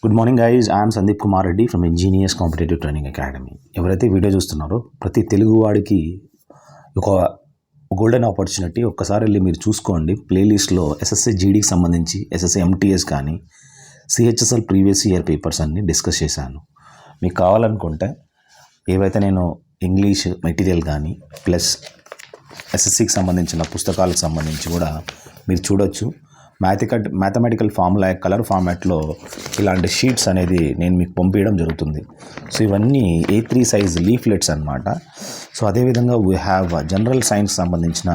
Good morning guys, I'm Sandeep Kumar Reddy from engineers competitive training academy. ఎవరైతే video చూస్తున్నారో ప్రతి తెలుగు వాడికి ఒక గోల్డెన్ ఆపర్చునిటీ. ఒక్కసారి వెళ్ళి మీరు చూసుకోండి. ప్లేలిస్ట్లో ఎస్ఎస్సి జీడీకి సంబంధించి ఎస్ఎస్సి ఎంటీఎస్ కానీ సిహెచ్ఎస్ఎల్ ప్రీవియస్ ఇయర్ పేపర్స్ అన్ని డిస్కస్ చేశాను. మీకు కావాలనుకుంటే ఏవైతే నేను ఇంగ్లీష్ మెటీరియల్ కానీ ప్లస్ ఎస్ఎస్సికి సంబంధించిన పుస్తకాలకు సంబంధించి కూడా మీరు చూడొచ్చు. మ్యాథమెటికల్ ఫార్ములా కలర్ ఫార్మాట్లో ఇలాంటి షీట్స్ అనేది నేను మీకు పంపించడం జరుగుతుంది. సో ఇవన్నీ A3 సైజ్ లీఫ్లెట్స్ అనమాట. సో అదేవిధంగా వీ హ్యావ్ జనరల్ సైన్స్ సంబంధించిన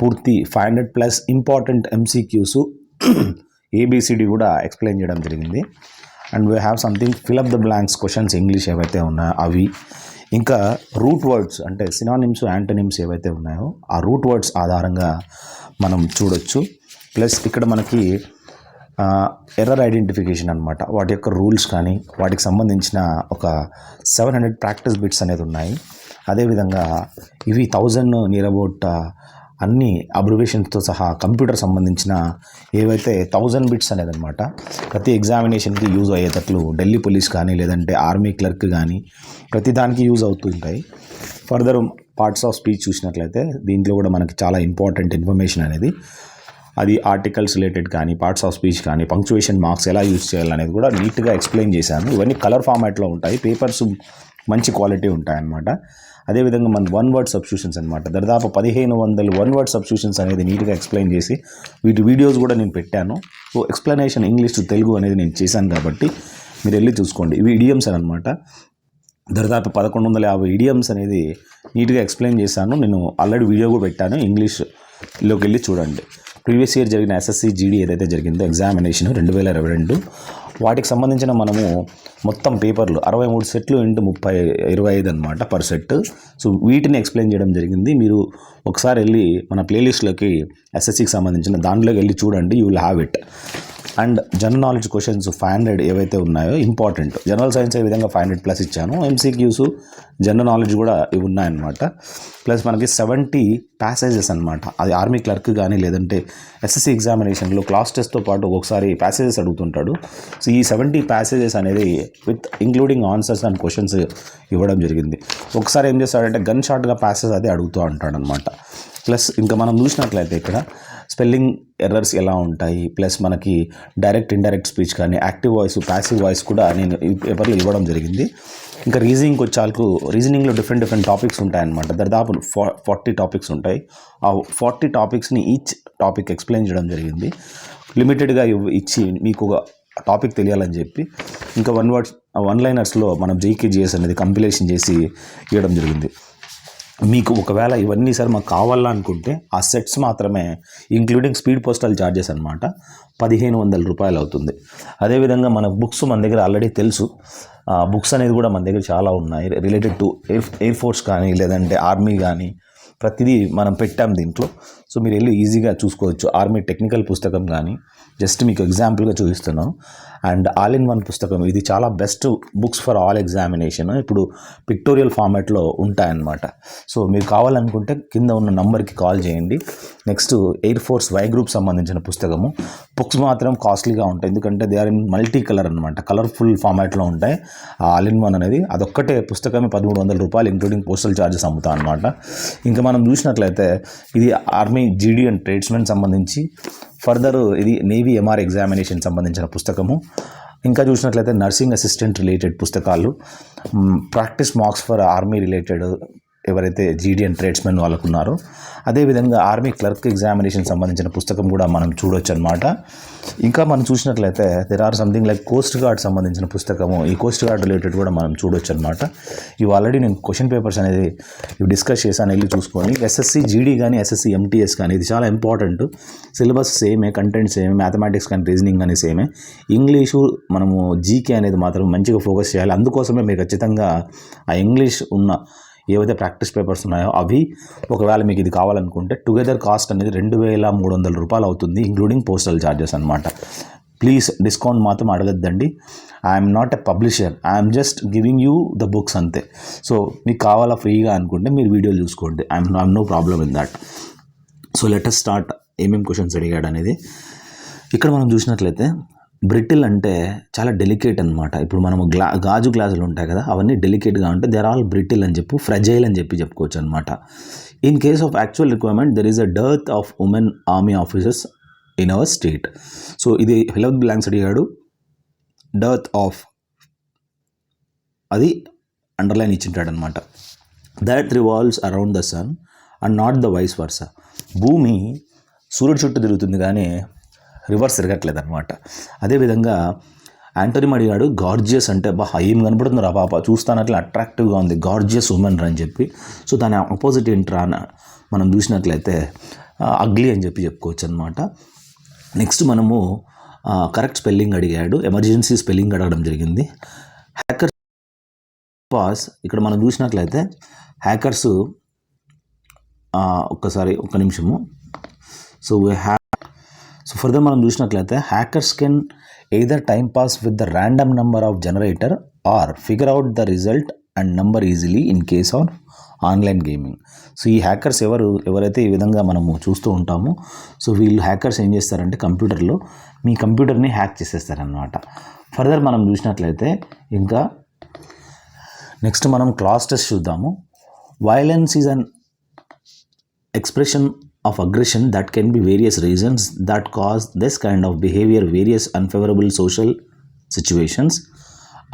పూర్తి 500+ ఇంపార్టెంట్ MCQs ABCD కూడా ఎక్స్ప్లెయిన్ చేయడం జరిగింది. And we have something fill up the blanks questions English ఏవైతే ఉన్నాయో అవి, ఇంకా రూట్ వర్డ్స్ అంటే సినానిమ్స్ యాంటనిమ్స్ ఏవైతే ఉన్నాయో ఆ రూట్ వర్డ్స్ ఆధారంగా మనం చూడొచ్చు. ప్లస్ ఇక్కడ మనకి ఎర్రర్ ఐడెంటిఫికేషన్ అనమాట, వాటి యొక్క రూల్స్ కానీ వాటికి సంబంధించిన ఒక 700 ప్రాక్టీస్ బిట్స్ అనేది ఉన్నాయి. అదేవిధంగా ఇవి 1000 నియర్ అబౌట్ అన్ని అబ్రివేషన్స్తో సహా కంప్యూటర్ సంబంధించిన ఏవైతే 1000 బిట్స్ అనేది అనమాట. ప్రతి ఎగ్జామినేషన్కి యూజ్ అయ్యేటట్లు ఢిల్లీ పోలీస్ కానీ లేదంటే ఆర్మీ క్లర్క్ కానీ ప్రతి దానికి యూజ్ అవుతుంటాయి. ఫర్దర్ పార్ట్స్ ఆఫ్ స్పీచ్ చూసినట్లయితే దీంట్లో కూడా మనకి చాలా ఇంపార్టెంట్ ఇన్ఫర్మేషన్ అనేది, అది ఆర్టికల్స్ రిలేటెడ్ కానీ పార్ట్స్ ఆఫ్ స్పీచ్ కానీ పంక్చువేషన్ మార్క్స్ ఎలా యూజ్ చేయాలనేది కూడా నీట్గా ఎక్స్ప్లెయిన్ చేశాను. ఇవన్నీ కలర్ ఫార్మాట్లో ఉంటాయి, పేపర్స్ మంచి క్వాలిటీ ఉంటాయన్నమాట. అదేవిధంగా మన 1 వర్డ్ సబ్స్టిట్యూషన్స్ అనమాట, దాదాపు 1500 1 వర్డ్ సబ్స్టిట్యూషన్స్ అనేది నీట్గా ఎక్స్ప్లెయిన్ చేసి వీటి వీడియోస్ కూడా నేను పెట్టాను. So explanation English to Telugu అనేది నేను చేశాను కాబట్టి మీరు వెళ్ళి చూసుకోండి. ఇవి ఇడియమ్స్ అనమాట. దాదాపు 1150 ఇడియమ్స్ అనేది నీట్గా ఎక్స్ప్లెయిన్ చేశాను. నేను ఆల్రెడీ వీడియో కూడా పెట్టాను, ఇంగ్లీష్లోకి వెళ్ళి చూడండి. ప్రీవియస్ ఇయర్ జరిగిన SSC GD ఏదైతే జరిగిందో ఎగ్జామినేషన్ 2022 వాటికి సంబంధించిన మనము మొత్తం పేపర్లు 63 సెట్లు ఇంటూ 25 అనమాట పర్ సెట్. సో వీటిని ఎక్స్ప్లెయిన్ చేయడం జరిగింది. మీరు ఒకసారి వెళ్ళి మన ప్లేలిస్ట్లోకి SSCకి సంబంధించిన దాంట్లోకి వెళ్ళి చూడండి, you will have it. And general knowledge questions 500 ఏవైతే ఉన్నాయో ఇంపార్టెంట్. జనరల్ సైన్స్ ఏ విధంగా 500+ ఇచ్చాను, MCQs జనరల్ నాలెడ్జ్ కూడా ఇవి ఉన్నాయన్నమాట. ప్లస్ మనకి 70 ప్యాసేజెస్ అనమాట. అది ఆర్మీ క్లర్క్ కానీ లేదంటే SSC ఎగ్జామినేషన్లో క్లాస్ టెస్ట్తో పాటు ఒక్కొక్కసారి ప్యాసేజెస్ అడుగుతుంటాడు. సో ఈ 70 ప్యాసేజెస్ అనేది with including answers and questions ఇవ్వడం జరిగింది. ఒకసారి ఏం చేస్తాడంటే గన్ షాట్గా ప్యాసేజ్ అదే అడుగుతూ ఉంటాడు అనమాట. ప్లస్ ఇంకా మనం చూసినట్లయితే ఇక్కడ స్పెల్లింగ్ ఎర్రర్స్ ఎలా ఉంటాయి, ప్లస్ మనకి డైరెక్ట్ ఇండైరెక్ట్ స్పీచ్ కానీ యాక్టివ్ వాయిస్ ప్యాసివ్ వాయిస్ కూడా నేను ఈ పేపర్లో ఇవ్వడం జరిగింది. ఇంకా రీజనింగ్కి వచ్చాలకు రీజనింగ్లో డిఫరెంట్ టాపిక్స్ ఉంటాయన్నమాట. దాదాపు 40 టాపిక్స్ ఉంటాయి. ఆ 40 టాపిక్స్ని ఈచ్ టాపిక్ ఎక్స్ప్లెయిన్ చేయడం జరిగింది. లిమిటెడ్గా ఇచ్చి మీకు ఒక టాపిక్ తెలియాలని చెప్పి ఇంకా 1 లైనర్స్లో మనం JKGS అనేది కంపిలేషన్ చేసి ఇవ్వడం జరిగింది. మీకు ఒకవేళ ఇవన్నీ సార్ మాకు కావాలనుకుంటే ఆ సెట్స్ మాత్రమే ఇంక్లూడింగ్ స్పీడ్ పోస్టల్ ఛార్జెస్ అనమాట 1500 రూపాయలు అవుతుంది. అదేవిధంగా మన బుక్స్ మన దగ్గర ఆల్రెడీ తెలుసు. బుక్స్ అనేది కూడా మన దగ్గర చాలా ఉన్నాయి రిలేటెడ్ టు ఎయిర్ ఫోర్స్ కానీ లేదంటే ఆర్మీ కానీ ప్రతిదీ మనం పెట్టాం దీంట్లో. సో మీరు వెళ్ళి ఈజీగా చూసుకోవచ్చు. ఆర్మీ టెక్నికల్ పుస్తకం కానీ జస్ట్ మీకు ఎగ్జాంపుల్గా చూపిస్తున్నాను. అండ్ ఆల్ ఇన్ 1 పుస్తకం, ఇది చాలా best books for all examination. ఇప్పుడు పిక్టోరియల్ ఫార్మాట్లో ఉంటాయన్నమాట. సో మీరు కావాలనుకుంటే కింద ఉన్న నంబర్కి కాల్ చేయండి. Next air force Y group సంబంధించిన పుస్తకము. బుక్స్ మాత్రం కాస్ట్లీగా ఉంటాయి, ఎందుకంటే they are in multi colour అనమాట, కలర్ఫుల్ ఫార్మాట్లో ఉంటాయి. ఆల్ ఇన్ 1 అనేది అదొక్కటే పుస్తకమే 1300 రూపాయలు ఇంక్లూడింగ్ పోస్టల్ ఛార్జెస్ అమ్ముతాం అనమాట. ఇంకా మనం చూసినట్లయితే ఇది ఆర్మీ GD అండ్ ట్రేడ్స్మెన్ సంబంధించి, ఫర్దర్ ఇది నేవీ MR ఎగ్జామినేషన్ సంబంధించిన పుస్తకము. ఇంకా చూసినట్లయితే నర్సింగ్ అసిస్టెంట్ రిలేటెడ్ పుస్తకాలు, practice marks for army related ఎవరైతే GD అండ్ ట్రేడ్స్మెన్ వాళ్ళకు ఉన్నారో. అదేవిధంగా ఆర్మీ క్లర్క్ ఎగ్జామినేషన్ సంబంధించిన పుస్తకం కూడా మనం చూడొచ్చు అనమాట. ఇంకా మనం చూసినట్లయితే there or something like coast guard సంబంధించిన పుస్తకము, ఈ కోస్ట్ గార్డ్ రిలేటెడ్ కూడా మనం చూడొచ్చు అనమాట. ఇవి ఆల్రెడీ నేను క్వశ్చన్ పేపర్స్ అనేది ఇవి డిస్కస్ చేశాను, వెళ్ళి చూసుకొని. SSC GD కానీ SSC MTS కానీ ఇది చాలా ఇంపార్టెంట్. సిలబస్ సేమే, కంటెంట్ సేమే, మ్యాథమెటిక్స్ కానీ రీజనింగ్ కానీ సేమే. ఇంగ్లీషు మనము GK అనేది మాత్రం మంచిగా ఫోకస్ చేయాలి. అందుకోసమే మీరు ఖచ్చితంగా ఆ ఇంగ్లీష్ ఉన్న ఏవైతే ప్రాక్టీస్ పేపర్స్ ఉన్నాయో అవి ఒకవేళ మీకు ఇది కావాలనుకుంటే టుగెదర్ కాస్ట్ అనేది 2300 రూపాయలు అవుతుంది ఇంక్లూడింగ్ పోస్టల్ ఛార్జెస్ అనమాట. ప్లీజ్ డిస్కౌంట్ మాత్రం అడగద్దండి. I'm not a publisher, I'm just giving you the books అంతే. సో మీకు కావాలా ఫ్రీగా అనుకుంటే మీరు వీడియోలు చూసుకోండి, I'm no problem in that. So let us start ఏమేమి క్వశ్చన్స్ అడిగాడు అనేది. ఇక్కడ మనం చూసినట్లయితే బ్రిటిల్ అంటే చాలా డెలికేట్ అనమాట. ఇప్పుడు మనము గాజు గ్లాసులు ఉంటాయి కదా, అవన్నీ డెలికేట్గా ఉంటే దే ఆర్ ఆల్ బ్రిటిల్ అని చెప్పి, ఫ్రెజైల్ అని చెప్పుకోవచ్చు అనమాట. In case of actual requirement there is a dearth of women army officers in our state. So ఇది ఫిల్ అప్ ది బ్లాంక్స్ అడిగాడు. డర్త్ ఆఫ్ అది అండర్లైన్ ఇచ్చింటాడు అనమాట. That revolves around the sun and not the vice versa. భూమి సూర్యుడు చుట్టూ తిరుగుతుంది కానీ రివర్స్ తిరగట్లేదు అనమాట. అదేవిధంగా యాంటోనీ అడిగాడు, గార్జియస్ అంటే ఏం కనపడుతుంది రా పాప, చూస్తానట్లే అట్రాక్టివ్గా ఉంది, గార్జియస్ ఉమెన్ అని చెప్పి. సో దాని ఆపోజిట్ ఏంట్రా అని మనం చూసినట్లయితే అగ్లీ అని చెప్పుకోవచ్చు అనమాట. నెక్స్ట్ మనము కరెక్ట్ స్పెల్లింగ్ అడిగాడు, ఎమర్జెన్సీ స్పెల్లింగ్ అడగడం జరిగింది. హ్యాకర్స్ పాస్ ఇక్కడ మనం చూసినట్లయితే హ్యాకర్స్ ఒక్క నిమిషము. సో ఫర్దర్ మనం చూసినట్లయితే hackers can either time pass with the random number of generator or figure out the result and number easily in case of online gaming. So ఈ హ్యాకర్స్ ఎవరైతే ఈ విధంగా మనము చూస్తూ ఉంటామో, సో వీళ్ళు హ్యాకర్స్ ఏం చేస్తారంటే కంప్యూటర్లో మీ కంప్యూటర్ని హ్యాక్ చేసేస్తారనమాట. ఫర్దర్ మనం చూసినట్లయితే ఇంకా నెక్స్ట్ మనం క్లాస్ టెస్ట్ చూద్దాము. Violence is an expression of aggression that can be various reasons that cause this kind of behavior. Various unfavorable social situations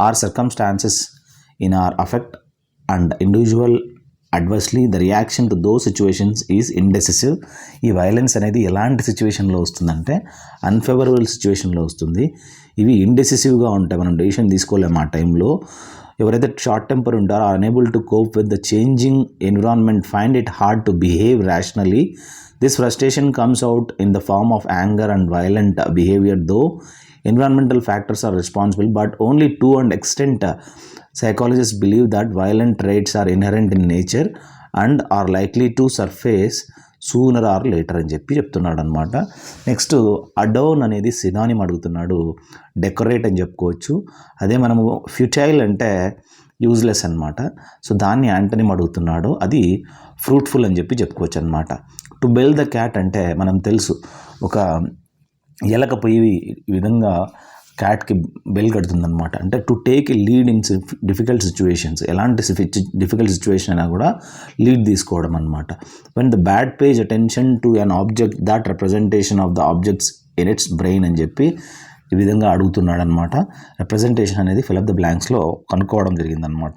or circumstances in our affect and individual adversely. The reaction to those situations is indecisive. ఈ violence అనేది ఎలాంటి సిచ్యువేషన్లో వస్తుందంటే unfavourable సిచ్యువేషన్లో వస్తుంది. ఇవి ఇండెసిసివ్గా ఉంటాయి, మనం డెసిషన్ తీసుకోలేము ఆ టైంలో. ఎవరైతే షార్ట్ టెంపర్ ఉంటారో are unable to cope with the changing environment, find it hard to behave rationally. This frustration comes out in the form of anger and violent behaviour. Though environmental factors are responsible, but only to an extent. Psychologists believe that violent traits are inherent in nature and are likely to surface sooner or later అని చెప్తున్నాడు అనమాట. Next adorn అనేది synonym అడుగుతున్నాడు, decorate అని చెప్పుకోవచ్చు. అదే మనము futile అంటే యూజ్లెస్ అనమాట. సో దాన్ని యాంటనిమ్ అడుగుతున్నాడు, అది ఫ్రూట్ఫుల్ అని చెప్పుకోవచ్చు అనమాట. టు బెల్ ద క్యాట్ అంటే మనం తెలుసు, ఒక ఎలక పోయి ఈ విధంగా క్యాట్కి బెల్ కడుతుందనమాట. అంటే to take a lead in difficult situations, ఎలాంటి డిఫికల్ట్ సిచ్యువేషన్ అయినా కూడా లీడ్ తీసుకోవడం అనమాట. When the bad page attention to an object that representation of the objects in it's brain అని చెప్పి ఈ విధంగా అడుగుతున్నాడు అనమాట. రిప్రజెంటేషన్ అనేది ఫిల్ అప్ ద బ్లాంక్స్లో కనుక్కోవడం జరిగిందనమాట.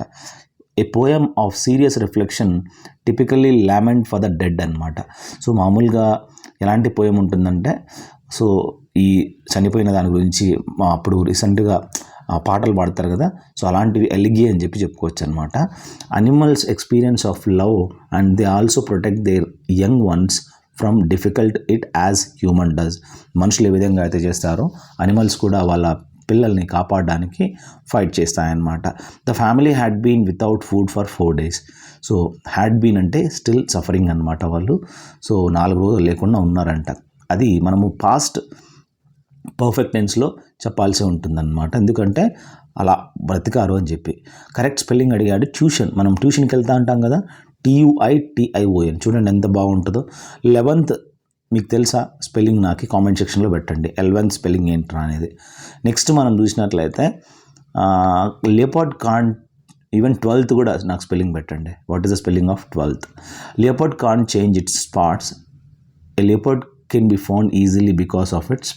A poem of serious reflection typically lament for the dead అనమాట. సో మామూలుగా ఎలాంటి పోయం ఉంటుందంటే, సో ఈ చనిపోయిన దాని గురించి అప్పుడు రీసెంట్గా పాటలు పాడతారు కదా, సో అలాంటివి ఎలిగి అని చెప్పుకోవచ్చు అనమాట. Animals experience of love and they also protect there young ones from difficult it as human does. మనుషులు ఏ విధంగా అయితే చేస్తారో అనిమల్స్ కూడా వాళ్ళ పిల్లల్ని కాపాడడానికి ఫైట్ చేస్తాయన్నమాట. The family had been without food for 4 days. So had been అంటే స్టిల్ సఫరింగ్ అనమాట వాళ్ళు. సో 4 రోజులు లేకుండా ఉన్నారంట. అది మనము పాస్ట్ పర్ఫెక్ట్ టెన్స్లో చెప్పాల్సి ఉంటుందన్నమాట, ఎందుకంటే అలా బ్రతికారు అని చెప్పి. కరెక్ట్ స్పెల్లింగ్ అడిగాడు. ట్యూషన్, మనం ట్యూషన్కి వెళ్తా ఉంటాం కదా, TUITION, చూడండి ఎంత బాగుంటుందో. 11th మీకు తెలుసా స్పెల్లింగ్ నాకు కామెంట్ సెక్షన్లో పెట్టండి, 11th స్పెల్లింగ్ ఏంట్రా అనేది. నెక్స్ట్ మనం చూసినట్లయితే లేపర్డ్ కాంట్, ఈవెన్ 12th కూడా నాకు స్పెల్లింగ్ పెట్టండి. What is the spelling of 12th? Leopard can't change its spots. A leopard can be found easily because of its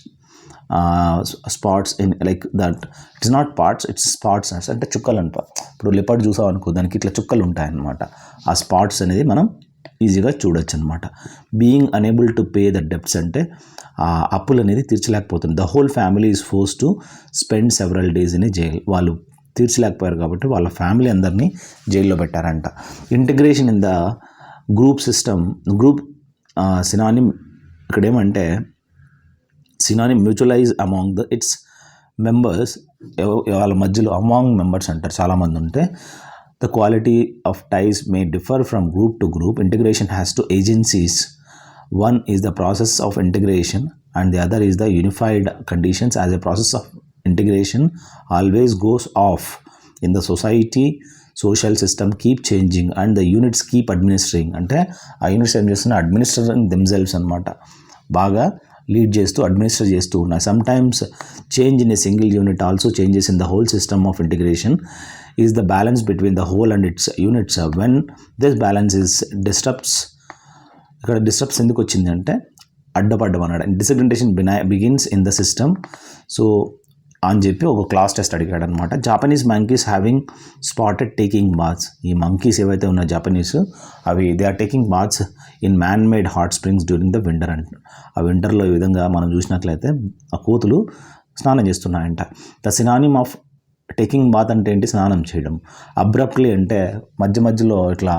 spots in like that. It's not parts, it's spots అంటే చుక్కలు అంట. ఇప్పుడు leopard చూసాం అనుకో, దానికి ఇట్లా చుక్కలు ఉంటాయన్నమాట. ఆ స్పాట్స్ అనేది మనం ఈజీగా చూడొచ్చు అనమాట. Being unable to pay the debts అంటే ఆ అప్పులు అనేది తీర్చలేకపోతుంది. The whole family is force to spend several days in jail. వాళ్ళు తీర్చలేకపోయారు కాబట్టి వాళ్ళ ఫ్యామిలీ అందరినీ జైల్లో పెట్టారంట. Integration in the group system, group synonym ఇక్కడ ఏమంటే synonym mutualize among the its members, వాళ్ళ మధ్యలో అమాంగ్ మెంబర్స్ అంటారు చాలామంది ఉంటే. The quality of ties may differ from group to group. Integration has to agencies. One is the process of integration and the other is the unified conditions. As a process of integration always goes off in the society, social system keep changing and the units keep administering. అంటే ఆ units ఏం చేస్తున్నా administrating themselves అనమాట. బాగా lead చేస్తూ administer చేస్తూ ఉన్నాయి. Sometimes change in a single unit also changes in the whole system of integration is the balance between the whole and its units. When this balance is disturbs, ఇక్కడ disturbs ఎందుకు వచ్చింది అంటే అడ్డపడ్డం అన్నాడు. Disintegration begins in the system. So అని చెప్పి ఒక class test అడిగాడు అనమాట. Japanese monkeys having spotted taking baths. ఈ మంకీస్ ఏవైతే ఉన్నాయో జాపనీస్, అవి they are taking baths in man made hot springs during the winter అంట. ఆ వింటర్లో ఈ విధంగా మనం చూసినట్లయితే ఆ కోతులు స్నానం చేస్తున్నాయంట. The synonym of taking bath అంటే ఏంటి? స్నానం చేయడం. అబ్రప్ట్లీ అంటే మధ్య మధ్యలో ఇట్లా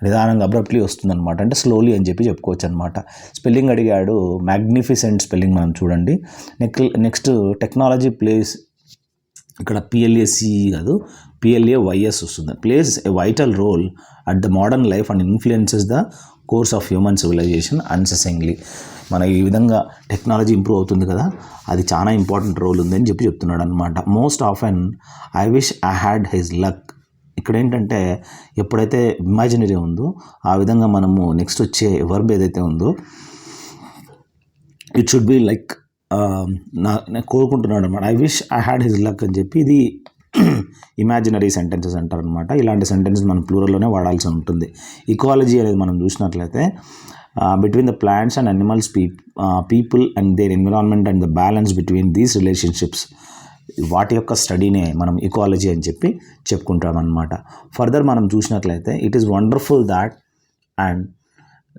నిదానంగా అబ్రప్ట్లీ వస్తుందన్నమాట, అంటే స్లోలీ అని చెప్పి చెప్పుకోవచ్చు అనమాట. స్పెల్లింగ్ అడిగాడు, మ్యాగ్నిఫిసెంట్ స్పెల్లింగ్ మనం చూడండి. నెక్స్ట్ టెక్నాలజీ ప్లేస్, ఇక్కడ పిఎల్ఏసి కాదు పిఎల్ఏవైఎస్ వస్తుంది. Plays a vital role at the modern life and influences the course of human civilization unceasingly. మన ఈ విధంగా టెక్నాలజీ ఇంప్రూవ్ అవుతుంది కదా, అది చాలా ఇంపార్టెంట్ రోల్ ఉందని చెప్పి చెప్తున్నాడు అనమాట. Most often I wish I had his luck. ఇక్కడ ఏంటంటే ఎప్పుడైతే ఇమాజినరీ ఉందో ఆ విధంగా మనము నెక్స్ట్ వచ్చే వర్బ్ ఏదైతే ఉందో ఇట్ షుడ్ బి లైక్ నేను కోరుకుంటున్నాడు అనమాట. I wish I had his luck అని చెప్పి ఇది ఇమాజినరీ సెంటెన్సెస్ అంటారు అనమాట. ఇలాంటి సెంటెన్స్ మనం ప్లూరల్లోనే వాడాల్సి ఉంటుంది. ఈక్వాలజీ అనేది మనం చూసినట్లయితే between the plants and animals, people and their environment and the balance between these relationships, వాటి యొక్క స్టడీనే మనం ఈక్వాలజీ అని చెప్పి చెప్పుకుంటాం అనమాట. ఫర్దర్ మనం చూసినట్లయితే it is wonderful that and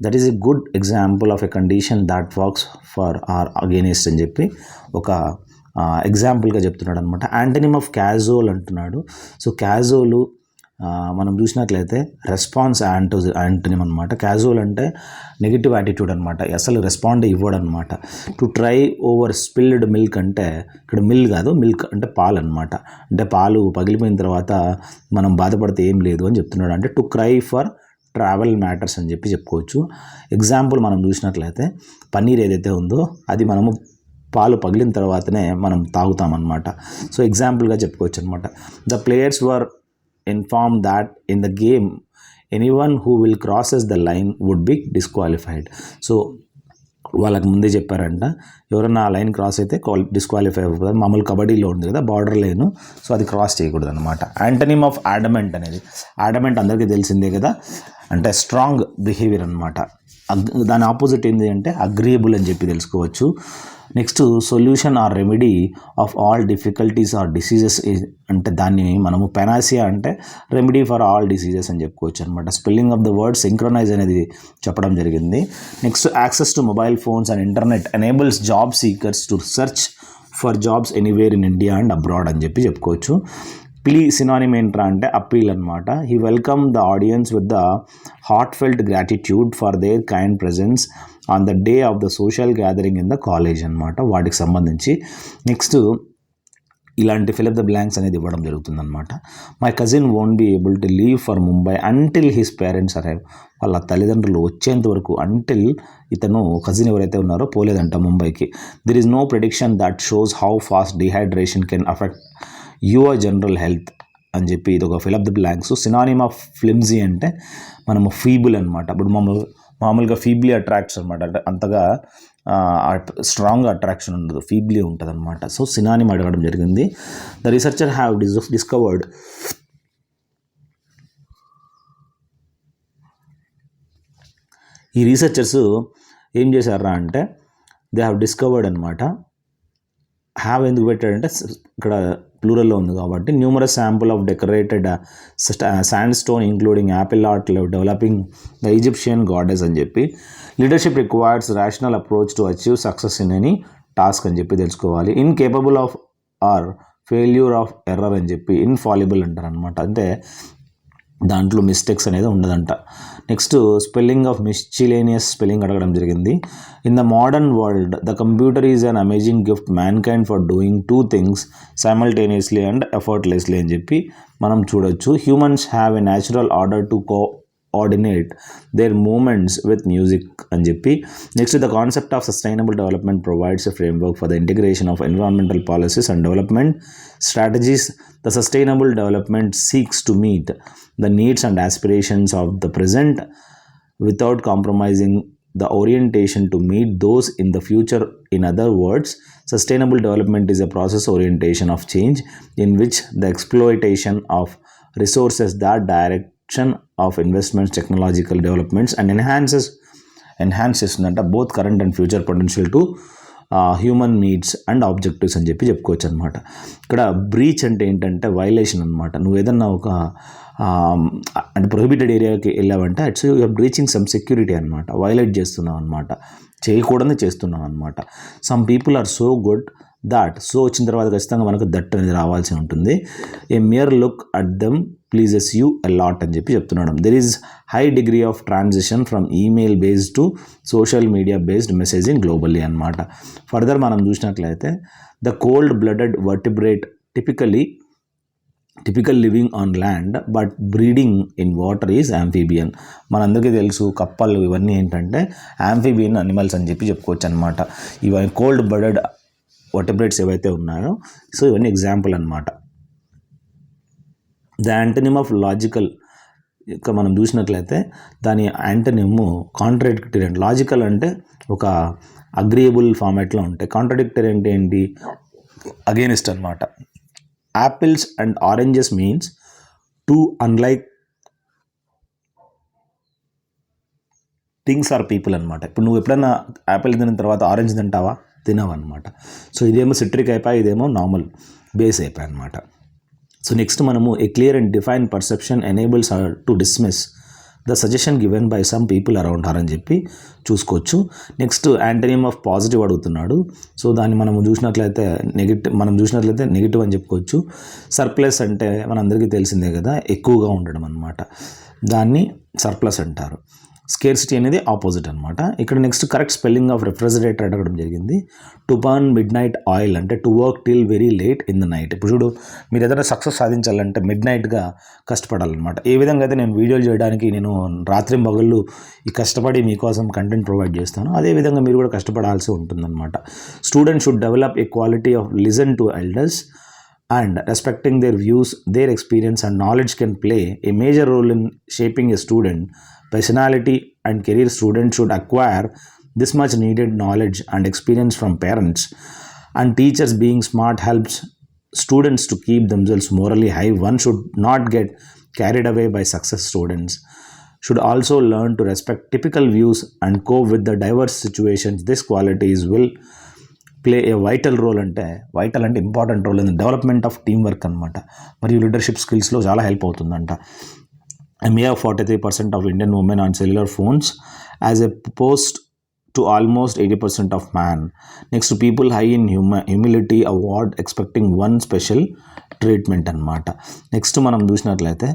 that is a good example of a condition that works for or against అని చెప్పి ఒక ఎగ్జాంపుల్గా చెప్తున్నాడు అనమాట. యాంటనిమ్ ఆఫ్ క్యాజువల్ అంటున్నాడు. సో క్యాజువల్ మనం చూసినట్లయితే రెస్పాన్స్ యాంటనిమ్ అనమాట. క్యాజువల్ అంటే నెగిటివ్ యాటిట్యూడ్ అనమాట, అసలు రెస్పాండ్ ఇవ్వడు అనమాట. To try over spilled milk అంటే ఇక్కడ మిల్క్ కాదు, మిల్క్ అంటే పాలు అనమాట. అంటే పాలు పగిలిపోయిన తర్వాత మనం బాధపడితే ఏం లేదు అని చెప్తున్నాడు. అంటే to cry for travel matters అని చెప్పి చెప్పుకోవచ్చు. ఎగ్జాంపుల్ మనం చూసినట్లయితే పన్నీర్ ఏదైతే ఉందో అది మనము పాలు పగిలిన తర్వాతనే మనం తాగుతామన్నమాట. సో ఎగ్జాంపుల్గా చెప్పుకోవచ్చు అనమాట. The players were informed that in the game anyone who will crosses the line would be disqualified. So వాళ్ళకి ముందే చెప్పారంట, ఎవరన్నా ఆ లైన్ క్రాస్ అయితే డిస్క్వాలిఫై అవుతుంది. మామూలు కబడ్డీలో ఉంది కదా బార్డర్ లైన్, సో అది క్రాస్ చేయకూడదు అనమాట. యాంటనిమ్ ఆఫ్ ఆడమెంట్ అనేది, ఆడమెంట్ అందరికీ తెలిసిందే కదా, అంటే స్ట్రాంగ్ బిహేవియర్ అనమాట. దాని ఆపోజిట్ ఏంటి అంటే అగ్రియబుల్ అని చెప్పి తెలుసుకోవచ్చు. Next solution or remedy of all difficulties or diseases అంటే దాన్ని మనము పెనాసియా అంటే రెమెడీ ఫర్ ఆల్ డిసీజెస్ అని చెప్పుకోవచ్చు అనమాట. Spelling of the word synchronise అనేది చెప్పడం జరిగింది. Next access to mobile phones and internet enables job seekers to search for jobs anywhere in India and abroad అని చెప్పి చెప్పుకోవచ్చు. సినానిమ్ ఏంట్రా అంటే అప్పీల్ అనమాట. He welcome the audience with the heart felt gratitude for their kind presence on the day of the social gathering in the college అనమాట, వాటికి సంబంధించి. Next ఇలాంటి ఫిల్ అప్ ద బ్లాంక్స్ అనేది ఇవ్వడం జరుగుతుందన్నమాట. My cousin won't be able to leave for Mumbai until his parents arrive. వాళ్ళ తల్లిదండ్రులు వచ్చేంత వరకు, అంటిల్ ఇతను కజిన్ ఎవరైతే ఉన్నారో పోలేదంట ముంబైకి. There is no prediction that shows how fast dehydration can affect your general health అని చెప్పి ఇది ఒక fill up the blanks. Synonym of flimsy అంటే మనము ఫీబుల్ అనమాట. ఇప్పుడు మామూలుగా ఫీబ్లీ అట్రాక్ట్స్ అనమాట, అంటే అంతగా స్ట్రాంగ్ అట్రాక్షన్ ఉండదు, ఫీబ్లీ ఉంటుంది అనమాట. సో సినానిమ్ అడగడం జరిగింది. ద రీసెర్చర్ హ్యావ్ డిస్కవర్డ్ ఈ రీసెర్చర్స్ ఏం చేశారా అంటే దే హ్యావ్ డిస్కవర్డ్ అనమాట. హ్యావ్ ఎందుకు పెట్టాడంటే ఇక్కడ ప్లూరల్లో ఉంది కాబట్టి. Numerous sample of decorated sand stone including apple art developing the Egyptian goddess అని చెప్పి. Leadership requires rational approach to achieve success in any task అని చెప్పి తెలుసుకోవాలి. Incapable of or failure of error అని చెప్పి ఇన్ఫాలిబుల్ అంటారు అనమాట. అంటే దాంట్లో మిస్టేక్స్ అనేది ఉండదంట. Next spelling of miscellaneous spelling అడగడం జరిగింది. In the modern world the computer is an amazing gift mankind for doing two things simultaneously and effortlessly అని చెప్పి మనం చూడొచ్చు. Humans have a natural order to coordinate their movements with music అని చెప్పి. Next the concept of sustainable development provides a framework for the integration of environmental policies and development strategies. The sustainable development seeks to meet the needs and aspirations of the present without compromising the orientation to meet those in the future. In other words, sustainable development is a process orientation of change in which the exploitation of resources, that direction of investments, technological developments, and enhances both current and future potential to human needs and objectives అని చెప్పుకోవచ్చు అనమాట. ఇక్కడ breach అంటే ఏంటంటే violation అనమాట. నువ్వు ఏదన్నా ఒక అంటే ప్రొహిబిటెడ్ ఏరియాకి వెళ్ళావంటే it's you're breaching some security అనమాట, వైలేట్ చేస్తున్నావు అనమాట, చేయకూడదని చేస్తున్నావు అనమాట. Some people are so good that, so వచ్చిన తర్వాత ఖచ్చితంగా మనకు దట్ అనేది రావాల్సి ఉంటుంది. A mere look at them pleases you a lot అని చెప్తున్నాడు. There is high degree of transition from email based to social media based messaging globally అనమాట. ఫర్దర్ మనం చూసినట్లయితే the cold blooded vertebrate typical living on land but breeding in water is amphibian. మనందరికీ తెలుసు కప్పలు ఇవన్నీ ఏంటంటే యాంఫీబియన్ అనిమల్స్ అని చెప్పుకోవచ్చు అనమాట. ఇవన్నీ కోల్డ్ బ్లడెడ్ వర్టిబ్రేట్స్ ఏవైతే ఉన్నాయో, సో ఇవన్నీ ఎగ్జాంపుల్ అనమాట. ద యాంటనిమ్ ఆఫ్ లాజికల్, ఇక మనం చూసినట్లయితే దాని యాంటనిమ్ కాంట్రాడిక్టరీ. లాజికల్ అంటే ఒక అగ్రియబుల్ ఫార్మాట్లో ఉంటాయి, కాంట్రాడిక్టరీ అంటే ఏంటి, అగేనిస్ట్ అనమాట. Apples and oranges means two unlike things or people అనమాట. ఇప్పుడు నువ్వు ఎప్పుడైనా యాపిల్ తిన్న తర్వాత ఆరెంజ్ తింటావా, తినవన్నమాట. సో ఇదేమో సిట్రిక్ అయిపోయి, ఇదేమో నార్మల్ బేస్ అయిపోయి అనమాట. సో నెక్స్ట్ మనము ఏ clear and define perception enables to dismiss the suggestion given by some people around her అని చూసుకోవచ్చు. నెక్స్ట్ యాంటనిమ్ ఆఫ్ పాజిటివ్ అడుగుతున్నాడు. సో దాన్ని మనం చూసినట్లయితే నెగిటివ్ అని చెప్పుకోవచ్చు. సర్ప్లస్ అంటే మనందరికీ తెలిసిందే కదా, ఎక్కువగా ఉండడం అనమాట, దాన్ని సర్ప్లస్ అంటారు. స్కేర్సిటీ అనేది ఆపోజిట్ అనమాట. ఇక్కడ next correct spelling of refrigerator అడగడం జరిగింది. To burn midnight oil అంటే to work till very late in the night. ఇప్పుడు చూడు, మీరు ఏదైనా సక్సెస్ సాధించాలంటే మిడ్ నైట్గా కష్టపడాలన్నమాట. ఏ విధంగా అయితే నేను వీడియోలు చేయడానికి నేను రాత్రి పగళ్ళు ఈ కష్టపడి మీకోసం కంటెంట్ ప్రొవైడ్ చేస్తాను, అదేవిధంగా మీరు కూడా కష్టపడాల్సి ఉంటుందన్నమాట. Student should develop a quality of listen to elders and respecting their views, their experience and knowledge can play a major role in shaping a student personality and career. Students should acquire this much needed knowledge and experience from parents and teachers. Being smart helps students to keep themselves morally high. One should not get carried away by success. Students should also learn to respect typical views and cope with the diverse situations. This qualities will play a vital role అంటే important role in development of team work అనమాట, మరియు leadership స్కిల్స్లో చాలా help అవుతుందంట. mere 43% of Indian women on cellular phones as opposed to almost 80% of man. Next, people high in humility award expecting one special treatment అనమాట. Next మనం చూసినట్లయితే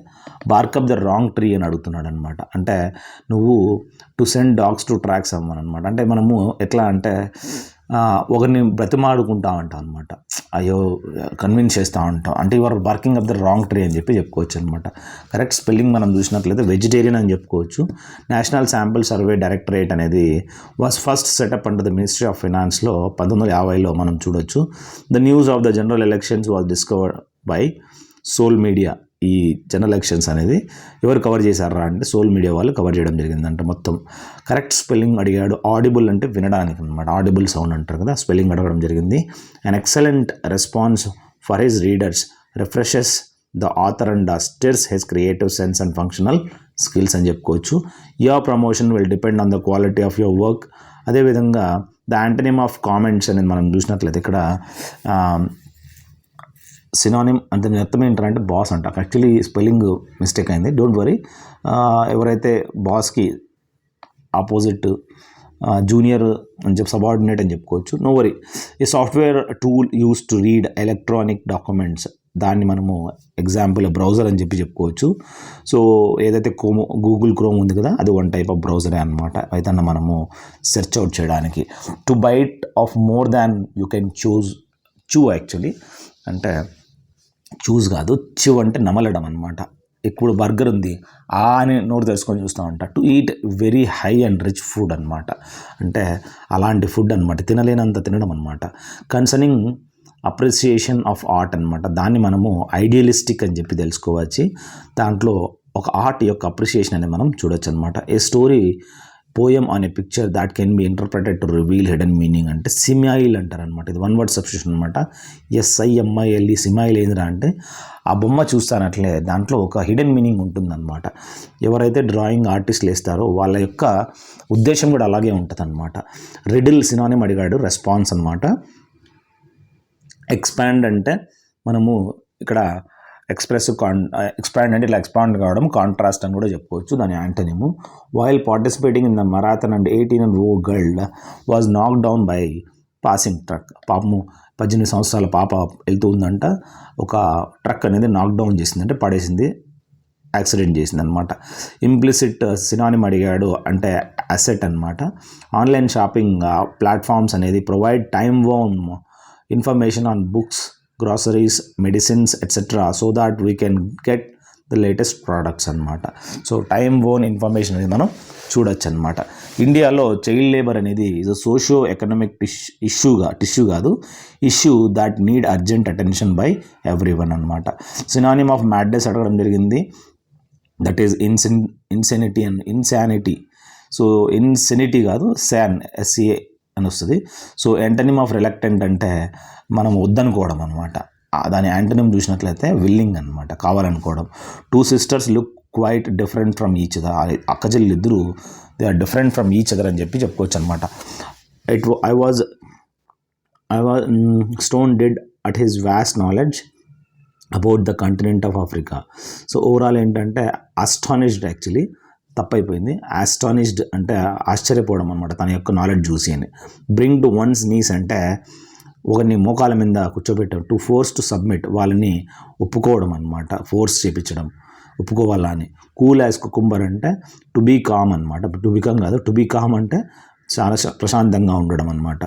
BARC up the wrong tree అని అడుగుతున్నాడు అనమాట. అంటే నువ్వు to send dogs to tracks అమ్మని అనమాట. అంటే మనము ఎట్లా అంటే ఒకరిని బ్రతిమాడుకుంటా ఉంటాం అనమాట, అయ్యో కన్విన్స్ చేస్తూ ఉంటాం, అంటే your barking up the wrong tree అని చెప్పుకోవచ్చు అనమాట. కరెక్ట్ స్పెల్లింగ్ మనం చూసినట్లయితే వెజిటేరియన్ అని చెప్పుకోవచ్చు. నేషనల్ శాంపుల్ సర్వే డైరెక్టరేట్ అనేది was first set up under the ministry of ఫైనాన్స్లో 1950లో మనం చూడొచ్చు. The news of the general elections was discovered by social media. ఈ జనరల్ ఎలక్షన్స్ అనేది ఎవరు కవర్ చేశారా అంటే సోల్ మీడియా వాళ్ళు కవర్ చేయడం జరిగిందంటే మొత్తం. కరెక్ట్ స్పెల్లింగ్ అడిగాడు. ఆడిబుల్ అంటే వినడానికి అనమాట, ఆడిబుల్ సౌండ్ అంటారు కదా, స్పెల్లింగ్ అడగడం జరిగింది. And excellent response for his readers refreshes the author and stirs his creative sense and functional skills అని చెప్పుకోవచ్చు. Your promotion will depend on the quality of your work. అదేవిధంగా ద యాంటనిమ్ ఆఫ్ కామెంట్స్ అనేది మనం చూసినట్లయితే ఇక్కడ synonym అంటే అర్థం ఏంటంటే బాస్ అంట. యాక్చువల్లీ స్పెల్లింగ్ మిస్టేక్ అయింది, డోంట్ వరీ. ఎవరైతే బాస్కి ఆపోజిట్ జూనియర్ అని సబార్డినేట్ అని చెప్పుకోవచ్చు, నో వరీ. ఈ software tool use to read electronic documents, దాన్ని మనము ఎగ్జాంపుల్ బ్రౌజర్ అని చెప్పుకోవచ్చు. సో ఏదైతే గూగుల్ క్రోమ్ ఉంది కదా, అది వన్ టైప్ ఆఫ్ బ్రౌజరే అనమాట, అయితే మనము సెర్చ్ అవుట్ చేయడానికి. To bite off more than you can chew actually అంటే చూస్ కాదు, చూ అంటే నమలడం అనమాట. ఇప్పుడు బర్గర్ ఉంది అని నోరు తెలుసుకొని చూస్తూ ఉంటా. To eat very high and rich food అనమాట, అంటే అలాంటి ఫుడ్ అనమాట, తినలేనంత తినడం అనమాట. కన్సర్నింగ్ అప్రిసియేషన్ ఆఫ్ ఆర్ట్ అనమాట, దాన్ని మనము ఐడియలిస్టిక్ అని తెలుసుకోవచ్చు. దాంట్లో ఒక ఆర్ట్ యొక్క అప్రిసియేషన్ అనేది మనం చూడొచ్చు అనమాట. A story poem on a picture that can be interpreted to reveal hidden meaning అంటే సిమైల్ అంటారు అనమాట. ఇది 1 word సబ్స్టిట్యూషన్ అనమాట. SIMILE సిమైల్ ఏందిరా అంటే ఆ బొమ్మ చూస్తానట్లే దాంట్లో ఒక హిడెన్ మీనింగ్ ఉంటుందన్నమాట. ఎవరైతే డ్రాయింగ్ ఆర్టిస్టులు వేస్తారో వాళ్ళ యొక్క ఉద్దేశం కూడా అలాగే ఉంటుంది అనమాట. రిడిల్ సినానిమ్ అడిగాడు, రెస్పాన్స్ అనమాట. ఎక్స్పాండ్ అంటే మనము ఇక్కడ ఎక్స్పాండ్ అంటే ఇట్లా ఎక్స్పాండ్ కావడం, కాంట్రాస్ట్ అని కూడా చెప్పుకోవచ్చు దాని antonym. While participating in the marathon and 18 row girl was knock down by passing truck. పాపము 18 సంవత్సరాల పాప వెళ్తూ ఉందంట, ఒక ట్రక్ అనేది నాక్ డౌన్ చేసింది అంటే పడేసింది, యాక్సిడెంట్ చేసింది అనమాట. ఇంప్లిసిట్ సినానిమ్ అడిగాడు అంటే అసెట్ అనమాట. ఆన్లైన్ షాపింగ్ ప్లాట్ఫామ్స్ అనేది provide time own information on books, groceries, medicines etcetera so that we can get the latest products అనమాట. సో టైమ్ ఓన్ ఇన్ఫర్మేషన్ అనేది మనం చూడొచ్చు అనమాట. ఇండియాలో చైల్డ్ లేబర్ అనేది ఇది సోషియో ఎకనామిక్ టిష్యూ కాదు, issue that need urgent attention by every one అనమాట. సినానిమ్ ఆఫ్ మ్యాడ్నెస్ అడగడం జరిగింది, దట్ ఈస్ ఇన్సానిటీ. సో ఇన్సెనిటీ కాదు, SA అని వస్తుంది. సో యాంటనిమ్ ఆఫ్ రిలక్టెంట్ అంటే మనం వద్దనుకోవడం అనమాట. దాని యాంటనిమ్ చూసినట్లయితే విల్లింగ్ అనమాట, కావాలనుకోవడం. 2 sisters look quite different from each other. అక్కచెల్లి ఇద్దరు they are different from each other అని చెప్పుకోవచ్చు అనమాట. I was stone dead at his vast knowledge about the continent of Africa. So overall ఏంటంటే అస్టానిష్డ్, యాక్చువల్లీ తప్పైపోయింది. Astonished అంటే ఆశ్చర్యపోవడం అనమాట తన యొక్క నాలెడ్జ్ చూసి అని. బ్రింగ్ టు వన్స్ నీస్ అంటే ఒకరిని మోకాల మీద కూర్చోబెట్టడం. టు ఫోర్స్ టు సబ్మిట్ వాళ్ళని ఒప్పుకోవడం అనమాట, ఫోర్స్ చేయించడం, ఒప్పుకోవాలా అని. కూల్ యాజ్ కుకుంబర్ అంటే టు బీ కామ్ అనమాట, టు బికమ్ కాదు, టు బీ కామ్ అంటే చాలా ప్రశాంతంగా ఉండడం అనమాట.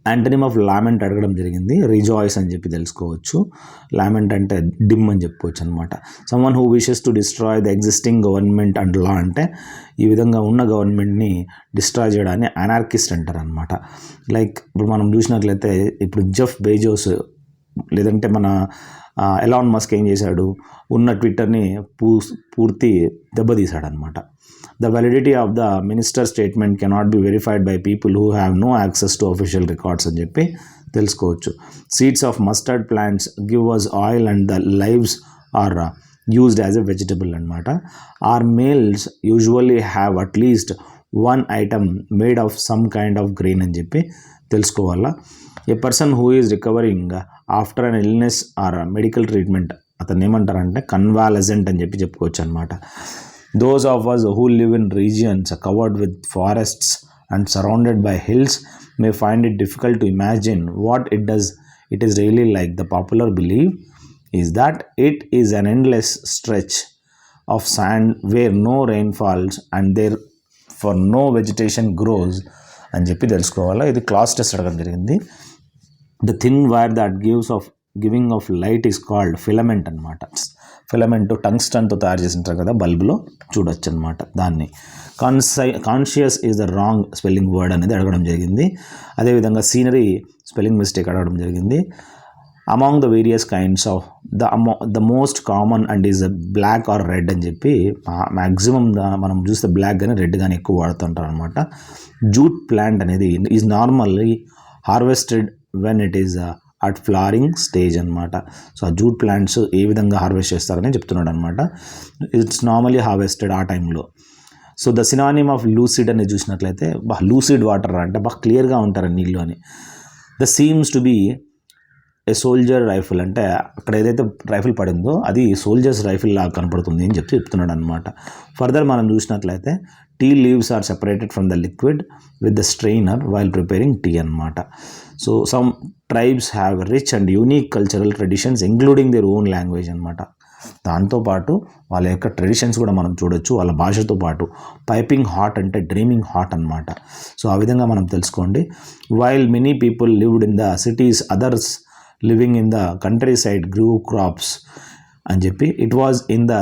యాంటనిమ్ ఆఫ్ లామెంట్ అడగడం జరిగింది, రిజాయిస్ అని చెప్పి తెలుసుకోవచ్చు. లామెంట్ అంటే డిమ్ అని చెప్పుకోవచ్చు అనమాట. Someone who wishes to destroy the existing government and law అంటే ఈ విధంగా ఉన్న గవర్నమెంట్ని డిస్ట్రాయ్ చేయడాన్ని అనార్కిస్ట్ అంటారు అనమాట. లైక్ ఇప్పుడు మనం చూసినట్లయితే ఇప్పుడు జెఫ్ బెజోస్ లేదంటే మన ఎలాన్ మస్క్ ఏం చేశాడు, ఉన్న ట్విట్టర్ని పూర్తి దెబ్బతీశాడు అనమాట. The validity of the minister's statement cannot be verified by people who have no access to official records అని చెప్పి తెలుసుకోవచ్చు. Seeds of mustard plants give us oil and the leaves are used as a vegetable అనమాట. Our meals usually have at least one item made of some kind of grain అని చెప్పి తెలుసుకోవాలా. A person who is recovering after an illness or medical treatment అతను ఏమంటారంటే కన్వాలజెంట్ అని చెప్పి చెప్పుకోవచ్చు అనమాట. Those of us who live in regions covered with forests and surrounded by hills may find it difficult to imagine what it is really like. The popular belief is that it is an endless stretch of sand where no rain falls and therefore no vegetation grows అని చెప్పి తెలుసుకోవాలా. ఇది class test అడగడం జరిగింది. The thin wire that giving of light is called filament అనమాట. Filament టంగ్స్టన్తో తయారు చేసింటారు కదా బల్బులో, చూడొచ్చు అనమాట దాన్ని. Conscious is the wrong spelling word అనేది అడగడం జరిగింది. అదేవిధంగా సీనరీ స్పెల్లింగ్ మిస్టేక్ అడగడం జరిగింది. Among the various kinds of the most common and is black or red అని చెప్పి మ్యాక్సిమం మనం చూస్తే బ్లాక్ కానీ రెడ్ కానీ ఎక్కువ వాడుతుంటారు అనమాట. జూట్ ప్లాంట్ అనేది is normally harvested when it is at flowering stage అనమాట. సో ఆ జూట్ ప్లాంట్స్ ఏ విధంగా హార్వెస్ట్ చేస్తారని చెప్తున్నాడు అనమాట. ఇట్స్ నార్మలీ హార్వెస్టెడ్ ఆ టైంలో. So the synonym of lucid అనేది చూసినట్లయితే లూసిడ్ వాటర్ అంటే బాగా క్లియర్గా ఉంటారు నీళ్ళు అని. The seems to be a soldier rifle అంటే అక్కడ ఏదైతే రైఫిల్ పడిందో అది సోల్జర్స్ రైఫిల్ లాగా కనపడుతుంది అని చెప్తున్నాడు అనమాట. ఫర్దర్ మనం చూసినట్లయితే tea leaves are separated from the liquid with the strainer while preparing tea అనమాట. So some tribes have rich and unique cultural traditions including their own language అనమాట. దాంతోపాటు వాళ్ళ యొక్క ట్రెడిషన్స్ కూడా మనం చూడొచ్చు వాళ్ళ భాషతో పాటు. పైపింగ్ హాట్ అంటే డ్రీమింగ్ హాట్ అనమాట. సో ఆ విధంగా మనం తెలుసుకోండి. While many people lived in the cities, others living in the countryside grew crops అని చెప్పి. It was in the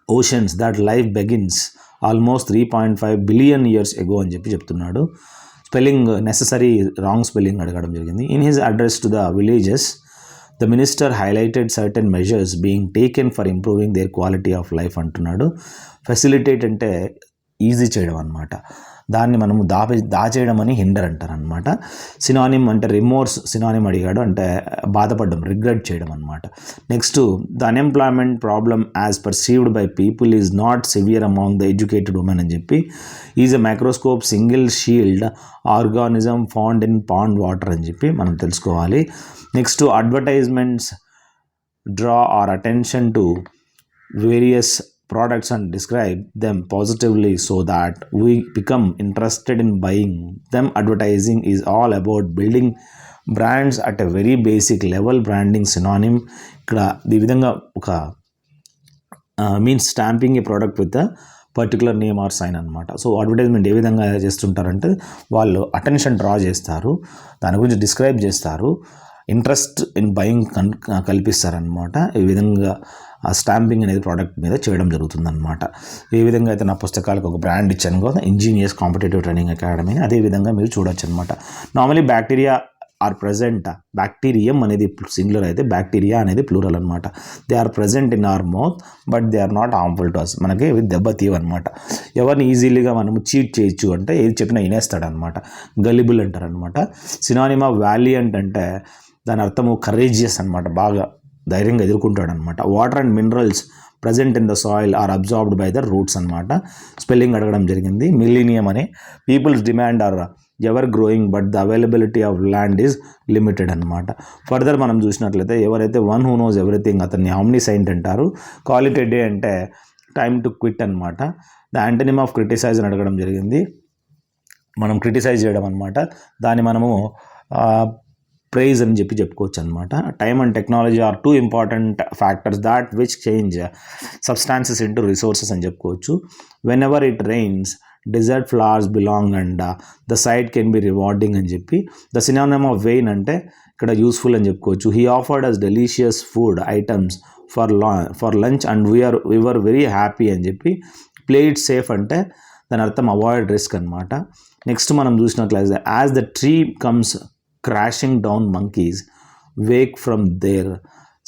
oceans that life begins almost 3.5 billion years ago అని చెప్పి చెప్తున్నాడు. స్పెల్లింగ్ నెససరీ రాంగ్ స్పెల్లింగ్ అడగడం జరిగింది. In his address to the villages the minister highlighted certain measures being taken for improving their quality of life అంటున్నాడు. Facilitate అంటే easy చేయడం అనమాట. దాన్ని మనము దాచేయడం అని హిండర్ అంటారు అనమాట. సినానిమ్ అంటే రిమోర్స్ సినానిమ్ అడిగాడు, అంటే బాధపడడం, రిగ్రెట్ చేయడం అనమాట. Next, the unemployment problem as perceived by people is not severe among the educated women అని చెప్పి, is a microscope single celled organism found in pond water అని చెప్పి మనం తెలుసుకోవాలి. Next, advertisements draw our attention to various products and describe them positively so that we become interested in buying them. Advertising is all about building brands at a very basic level. Branding synonym ఇక్కడ ఈ విధంగా ఒక means stamping a product with particular name or sign అనమాట. So advertisement ఏ విధంగా చేస్తుంటారంటే వాళ్ళు attention draw చేస్తారు, దాని గురించి డిస్క్రైబ్ చేస్తారు, ఇంట్రెస్ట్ ఇన్ బయింగ్ కల్పిస్తారనమాట. ఈ విధంగా ఆ స్టాంపింగ్ అనేది ప్రోడక్ట్ మీద చేయడం జరుగుతుందన్నమాట. ఏ విధంగా అయితే నా పుస్తకాలకు ఒక బ్రాండ్ ఇచ్చాను కదా, ఇంజనీర్స్ కాంపిటేటివ్ ట్రైనింగ్ అకాడమీ, అదే విధంగా మీరు చూడొచ్చు అనమాట. Normally bacteria are present, bacterium అనేది సింగులర్ అయితే బ్యాక్టీరియా అనేది ప్లూరల్ అనమాట. They are present in our mouth but they are not harmful to us. మనకి ఇవి దెబ్బతీయవన్నమాట. ఎవరిని ఈజీలీగా మనము చీట్ చేయొచ్చు అంటే ఏది చెప్పినా వినేస్తాడనమాట. గలిబుల్ అంటారనమాట. సినానిమ్ ఆఫ్ వాలియంట్ అంటే దాని అర్థము కరేజియస్ అనమాట, బాగా ధైర్యంగా ఎదుర్కొంటాడు అనమాట. Water and minerals present in the soil are absorbed by the roots అనమాట. స్పెల్లింగ్ అడగడం జరిగింది. మిలీనియం అని, people's demand are ever growing but the availability of land is limited అనమాట. ఫర్దర్ మనం చూసినట్లయితే ఎవరైతే వన్ హూ నోస్ ఎవ్రీథింగ్ అతన్ని ఆమ్నిసైంట్ అంటారు. క్వాలిటేటివ్ అంటే టైమ్ టు క్విట్ అనమాట. ద యాంటనిమ్ ఆఫ్ క్రిటిసైజ్ అని అడగడం జరిగింది. మనం క్రిటిసైజ్ చేయడం అనమాట. దాన్ని మనము ప్రైజ్ అని చెప్పి చెప్పుకోవచ్చు అనమాట. Time and technology are two important factors that which change substances into resources అని చెప్పుకోవచ్చు. Whenever it rains desert flowers belong and the sight can be rewarding అని చెప్పి. ద సినానిమ్ ఆఫ్ వెయిన్ అంటే ఇక్కడ యూస్ఫుల్ అని చెప్పుకోవచ్చు. He offered us delicious food items for lunch and we are very happy అని చెప్పి. ప్లే ఇట్ సేఫ్ అంటే దాని అర్థం అవాయిడ్ రిస్క్ అనమాట. నెక్స్ట్ మనం చూసినట్లయితే as the tree comes crashing down monkeys wake from their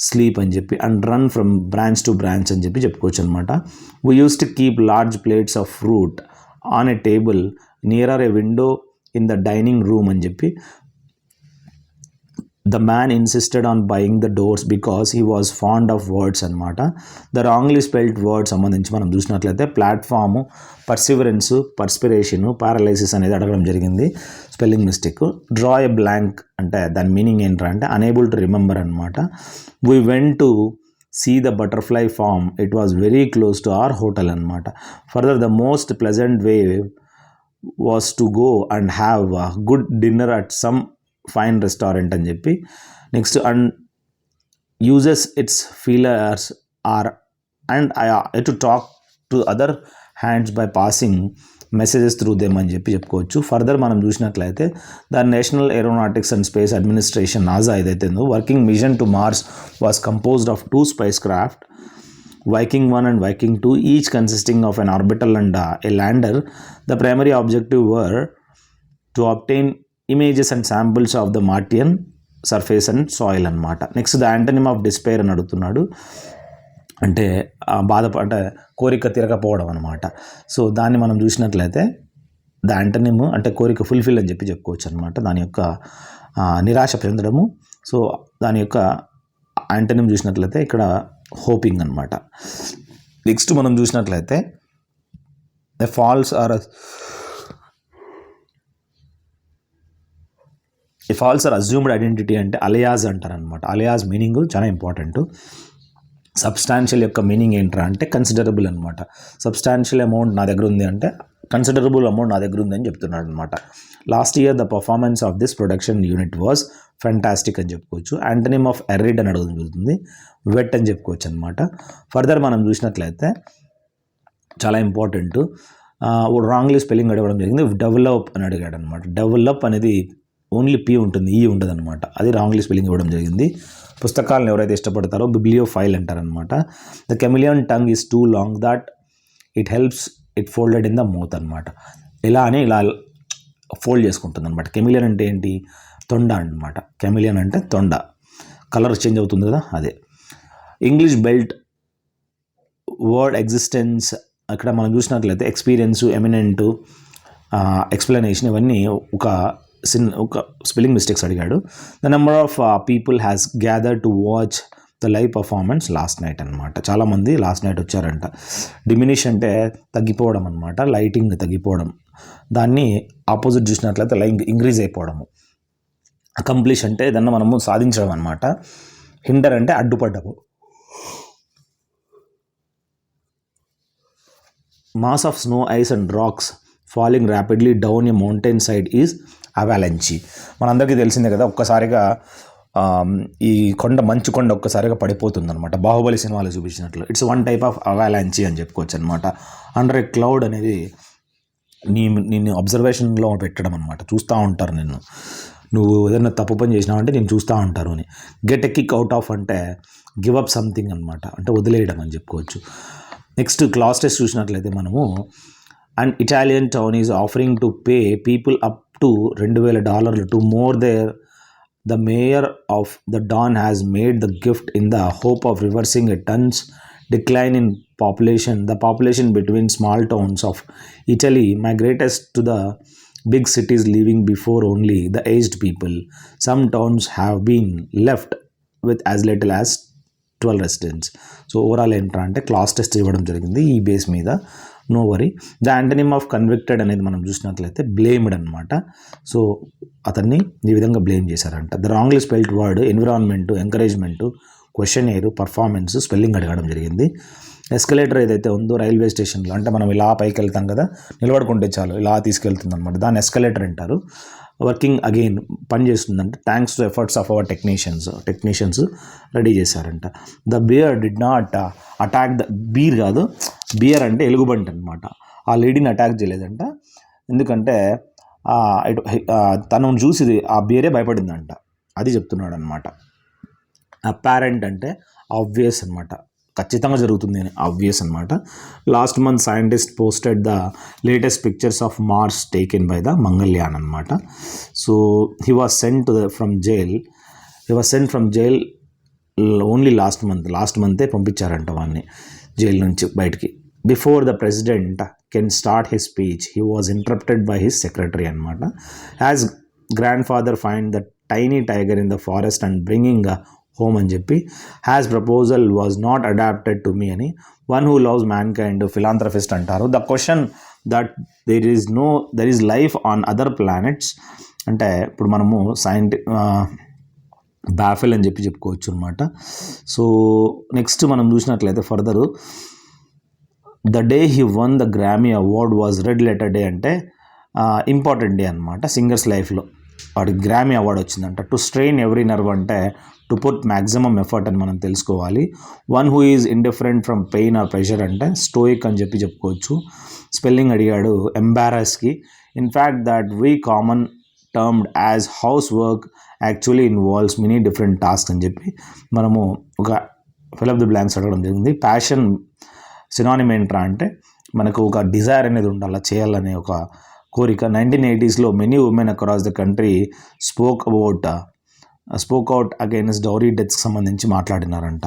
sleep అని చెప్పి and run from branch to branch అని చెప్పి చెప్పుకోవచ్చు అనమాట. We use to keep large plates of fruit on a table nearer a window in the dining room అని చెప్పి. The man insisted on buying the doors because he was fond of words అనమాట. The wrongly spelled word సంబంధించి మనం చూసినట్లయితే platform, Perseverance, పర్స్పిరేషను, paralysis అనేది అడగడం జరిగింది. Spelling mistake. Draw a blank అంటే దాని మీనింగ్ ఏంటంటే అనేబుల్ టు రిమెంబర్ అనమాట. We went to see the butterfly farm, it was very close to our hotel అనమాట. Further the most pleasant way was to go and have good dinner at some fine restaurant అని చెప్పి. Next, and uses its feelers or and I to talk to other hands by passing messages through them అని చెప్పి చెప్పుకోవచ్చు. Further మనం చూసినట్లయితే the national aeronautics and space administration NASA ఏదైతే ఉందో working mission to Mars was composed of 2 spacecraft, Viking 1 and Viking 2, each consisting of an orbital and a lander. The primary objective were to obtain images and samples of the Martian surface and soil అనమాట. Next, the antonym of despair అని అడుగుతున్నాడు. అంటే అంటే కోరిక తీరకపోవడం అనమాట. So దాన్ని మనం చూసినట్లయితే ద యాంటనిమ్ అంటే కోరిక ఫుల్ఫిల్ అని చెప్పి చెప్పుకోవచ్చు అనమాట. దాని యొక్క నిరాశ చెందడము. సో దాని యొక్క యాంటనిమ్ చూసినట్లయితే ఇక్కడ హోపింగ్ అనమాట. నెక్స్ట్ మనం చూసినట్లయితే the false or assumed identity అంటే అలియాజ్ అంటారనమాట. అలియాజ్ మీనింగ్ చాలా ఇంపార్టెంట్. సబ్స్టాన్షియల్ యొక్క మీనింగ్ ఏంట్రా అంటే కన్సిడరబుల్ అనమాట. సబ్స్టాన్షియల్ అమౌంట్ నా దగ్గర ఉంది అంటే కన్సిడరబుల్ అమౌంట్ నా దగ్గర ఉందని చెప్తున్నాడు అనమాట. Last year the performance of this production unit was fantastic అని చెప్పుకోవచ్చు. యాంటనిమ్ ఆఫ్ ఎరిడ్ అని అడగడం జరుగుతుంది. వెట్ అని చెప్పుకోవచ్చు అనమాట. ఫర్దర్ మనం చూసినట్లయితే చాలా ఇంపార్టెంట్, రాంగ్లీ స్పెల్లింగ్ అడగడం జరిగింది. డెవలప్ అని అడిగాడు అనమాట. డెవలప్ అనేది ఓన్లీ పీ ఉంటుంది, ఈ ఉండదు అనమాట. అది రాంగ్లీ స్పెల్లింగ్ ఇవ్వడం జరిగింది. పుస్తకాలను ఎవరైతే ఇష్టపడతారో బిబ్లియోఫైల్ అంటారనమాట. The chameleon tongue is two long that it helps it folded in the mouth అనమాట. ఇలా అని ఇలా ఫోల్డ్ చేసుకుంటుంది అనమాట. కెమిలియన్ అంటే ఏంటి? తొండ అనమాట. కెమిలియన్ అంటే తొండ. కలర్ చేంజ్ అవుతుంది కదా, అదే. ఇంగ్లీష్ బెల్ట్ వర్డ్ ఎగ్జిస్టెన్స్, అక్కడ మనం చూసినట్లయితే ఎక్స్పీరియన్స్, ఎమినెంట్, ఎక్స్ప్లెనేషన్, ఇవన్నీ ఒక స్పెల్లింగ్ మిస్టేక్స్ అడిగాడు. The number of people has gather to watch the live performance last night అనమాట. చాలామంది లాస్ట్ నైట్ వచ్చారంట. డిమినిష్ అంటే తగ్గిపోవడం అనమాట, లైటింగ్ తగ్గిపోవడం. దాన్ని ఆపోజిట్ చూసినట్లయితే లైట్ ఇంక్రీజ్ అయిపోవడము. అకంప్లిష్ అంటే ఏదన్నా మనము సాధించడం అనమాట. హిండర్ అంటే అడ్డుపడ్డము. Mass of snow, ice and rocks falling rapidly down a mountain side is avalanche. మనందరికీ తెలిసిందే కదా, ఒక్కసారిగా ఈ మంచు కొండ ఒక్కసారిగా పడిపోతుంది అనమాట. బాహుబలి సినిమాలో చూపించినట్లు. ఇట్స్ వన్ టైప్ ఆఫ్ అవలాంచి అని చెప్పుకోవచ్చు అనమాట. అండర్ ఏ క్లౌడ్ అనేది నిన్ను అబ్జర్వేషన్లో పెట్టడం అనమాట. చూస్తూ ఉంటారు నిన్ను, నువ్వు ఏదైనా తప్పు పని చేసినావు అంటే నేను చూస్తూ ఉంటారు అని. Get a kick out of అంటే గివ్ అప్ సంథింగ్ అనమాట, అంటే వదిలేయడం అని చెప్పుకోవచ్చు. నెక్స్ట్ క్లాస్ టెస్ట్ చూసినట్లయితే మనము, and Italian town is offering to pay people up to $2,000 to more there. The mayor of the town has made the gift in the hope of reversing a town's decline in population. The population between small towns of Italy migrated to the big cities, leaving before only the aged people. Some towns have been left with as little as 12 residents. So overall ఏంటంటే class test ఇవ్వడం జరిగింది ఈ base మీద. No worry. The antonym of convicted అనేది మనం చూసినట్లయితే blamed అనమాట. So అతన్ని ఈ విధంగా బ్లేమ్ చేశారంట. The wrongly spelled word environment, encouragement, question air, performance, spelling అడగడం జరిగింది. ఎస్కలేటర్ ఏదైతే ఉందో రైల్వే స్టేషన్లో, అంటే మనం ఇలా పైకి వెళ్తాం కదా, నిలబడుకుంటే చాలు ఇలా తీసుకెళ్తుంది అనమాట, దాన్ని ఎస్కలేటర్ అంటారు. వర్కింగ్ అగైన్, పని చేస్తుందంటే thanks to efforts of our technicians ready చేశారంట. The bear did not attack the beer కాదు, బియర్ అంటే ఎలుగుబంటి అనమాట. ఆ లేడీని అటాక్ చేయలేదంట, ఎందుకంటే తనను చూసి ఆ బియరే భయపడిందంట, అది చెప్తున్నాడు అనమాట. అపారెంట్ అంటే ఆబ్వియస్ అనమాట, ఖచ్చితంగా జరుగుతుంది అని ఆబ్వియస్ అనమాట. Last month scientist posted the latest pictures of Mars taken by the Mangalyaan అనమాట. So he was sent from jail only last మంతే పంపించారంట వాడిని జైలు నుంచి బయటికి. Before the president can start his speech he was interrupted by his secretary అనమాట. As grandfather find the tiny tiger in the forest and bringing home అని చెప్పి, has proposal was not adapted to me అని, one who loves mankind, philanthropist అంటారు. The question that there is life on other planets అంటే ఇప్పుడు మనము బాఫెల్ అని చెప్పుకోవచ్చు అనమాట. సో నెక్స్ట్ మనం చూసినట్లయితే further, the day he won the Grammy award was red letter day అంటే ఇంపార్టెంట్ డే అనమాట సింగర్స్ లైఫ్లో. వాడికి గ్రామీ అవార్డు వచ్చిందంట. టు స్ట్రెయిన్ ఎవ్రీ నర్వ్ అంటే టు పుట్ మ్యాక్సిమం ఎఫర్ట్ అని మనం తెలుసుకోవాలి. One who is indifferent from pain or pressure అంటే స్టోయిక్ అని చెప్పుకోవచ్చు. స్పెల్లింగ్ అడిగాడు ఎంబారస్కి. In fact that we common termed as housework actually involves many different task అని చెప్పి మనము ఒక ఫిల్ ఆఫ్ ది బ్లాంక్స్ అడగడం జరిగింది. ప్యాషన్ సినానిమ్ ఏంట్రా అంటే మనకు ఒక డిజైర్ అనేది ఉండాలి, చేయాలనే ఒక కోరిక. 1980s many women across the country spoke out against dowry డెత్స్కి సంబంధించి మాట్లాడినారంట.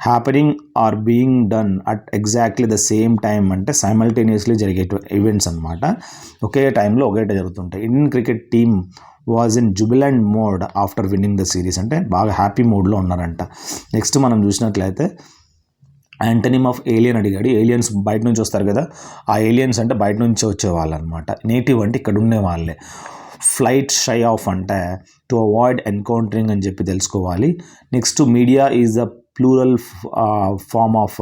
Happening or being done at exactly the same time అంటే సైమల్టేనియస్లీ జరిగే ఈవెంట్స్ అనమాట. ఒకే టైంలో ఒకటే జరుగుతుంటాయి. Indian cricket team was in jubilant mode after winning the series అంటే బాగా హ్యాపీ మూడ్లో ఉన్నారంట. నెక్స్ట్ మనం చూసినట్లయితే యాంటనిమ్ ఆఫ్ ఏలియన్ అడిగాడు. ఏలియన్స్ బయట నుంచి వస్తారు కదా, ఆ ఏలియన్స్ అంటే బయట నుంచి వచ్చేవాళ్ళు అనమాట. నేటివ్ అంటే ఇక్కడ ఉండే వాళ్ళే. ఫ్లైట్ షై ఆఫ్ అంటే టు అవాయిడ్ ఎన్కౌంటరింగ్ అని చెప్పి తెలుసుకోవాలి. Next media is the plural form of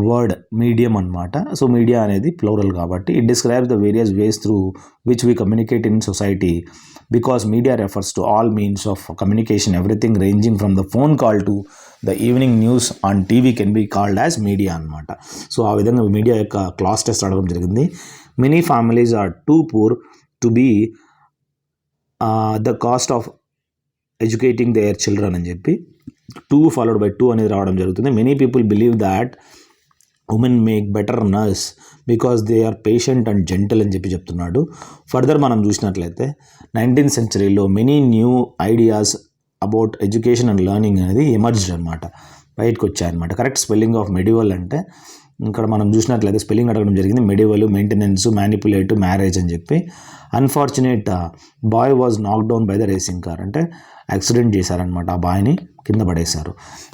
word medium అనమాట. సో మీడియా అనేది ప్లూరల్ కాబట్టి it describes the various ways through which we communicate in society because media refers to all means of communication everything ranging from the phone call to the evening news on TV can be called as media అనమాట. So ఆ విధంగా media యొక్క class test అడగడం జరిగింది. Many families are too poor to be the cost of educating their children అని చెప్పి 2 followed by 2 అనేది రావడం జరుగుతుంది. Many people believe that women make better nurse because they are patient and gentle అని చెప్తున్నాడు. Further మనం చూసినట్లయితే 19th century many new ideas about education and learning అనేది ఎమర్జ్డ్ అనమాట, బయటకు వచ్చాయన్నమాట. కరెక్ట్ స్పెల్లింగ్ ఆఫ్ మెడివల్ అంటే ఇక్కడ మనం చూసినట్లయితే స్పెల్లింగ్ అడగడం జరిగింది. మెడివల్, మెయింటెనెన్స్, మ్యానిపులేటివ్, మ్యారేజ్ అని చెప్పి. Unfortunate boy was knock down by the racing car అంటే యాక్సిడెంట్ చేశారనమాట, ఆ బాయ్ని కింద పడేశారు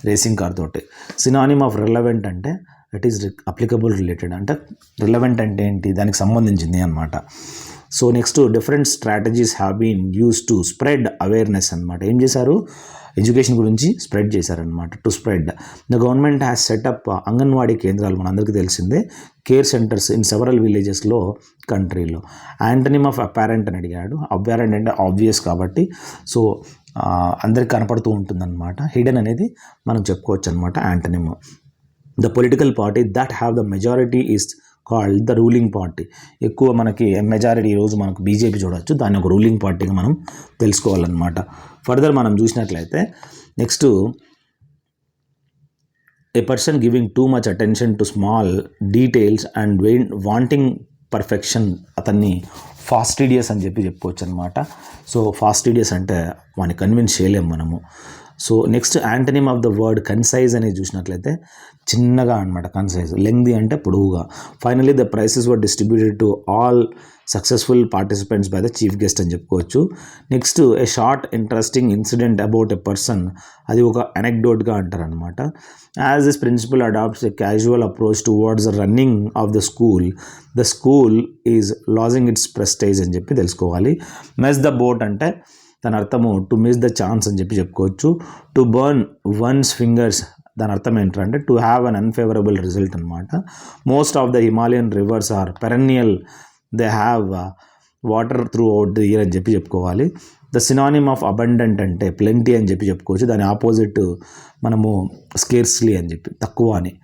రేసింగ్ కార్ తోటి. సినానిమ్ ఆఫ్ రిలవెంట్ అంటే ఇట్ ఈస్ అప్లికబుల్ రిలేటెడ్ అంటే రిలవెంట్ అంటే ఏంటి, దానికి సంబంధించింది అనమాట. So next different strategies have been use to spread awareness అనమాట. ఏం చేశారు, ఎడ్యుకేషన్ గురించి స్ప్రెడ్ చేశారనమాట. To spread the government has set up anganwadi కేంద్రాలు, మనందరికీ తెలిసిందే, కేర్ సెంటర్స్ ఇన్ సెవరల్ విలేజెస్లో కంట్రీలో. యాంటనిమ్ ఆఫ్ అపారెంట్ అని అడిగాడు. అపారెంట్ అంటే ఆబ్వియస్ కాబట్టి సో అందరికి కనపడుతూ ఉంటుందన్నమాట. హిడెన్ అనేది మనం చెప్పుకోవచ్చు అనమాట antonym. The political party that have the majority is called the ruling party. ఎక్కువ మనకి మెజారిటీ ఈరోజు మనకు బీజేపీ చూడవచ్చు, దాన్ని ఒక రూలింగ్ పార్టీగా మనం తెలుసుకోవాలన్నమాట. ఫర్దర్ మనం చూసినట్లయితే next A person giving too much attention to small details and wanting perfection, అతన్ని ఫాస్టిడియస్ అని చెప్పి చెప్పుకోవచ్చు అనమాట. సో ఫాస్టిడియస్ అంటే వాడిని కన్విన్స్ చేయలేము మనము. So next antonym of the word concise అనేది చూసినట్లయితే చిన్నగా అనమాట, కన్సైజ్. లెంగ్దీ అంటే పొడవుగా. Finally the prizes were distributed to all successful participants by the chief guest అని చెప్పుకోవచ్చు. Next a short interesting incident about a person, అది ఒక అనెక్డోట్గా అంటారనమాట. As this principal adopts a casual approach towards the running of the school is losing its prestige అని చెప్పి తెలుసుకోవాలి. Mess the boat అంటే దాని అర్థము టు మిస్ ద ఛాన్స్ అని చెప్పి చెప్పుకోవచ్చు. టు బర్న్ వన్స్ ఫింగర్స్, దాని అర్థం ఏంటంటే to have an unfavourable result అనమాట. Most of the Himalayan rivers are perennial, they have water throughout the year అని చెప్పి చెప్పుకోవాలి. ద సినానిమ్ ఆఫ్ అబండెంట్ అంటే ప్లెంటీ అని చెప్పి చెప్పుకోవచ్చు. దాని ఆపోజిట్ మనము స్కేర్స్లీ అని చెప్పి, తక్కువ అని.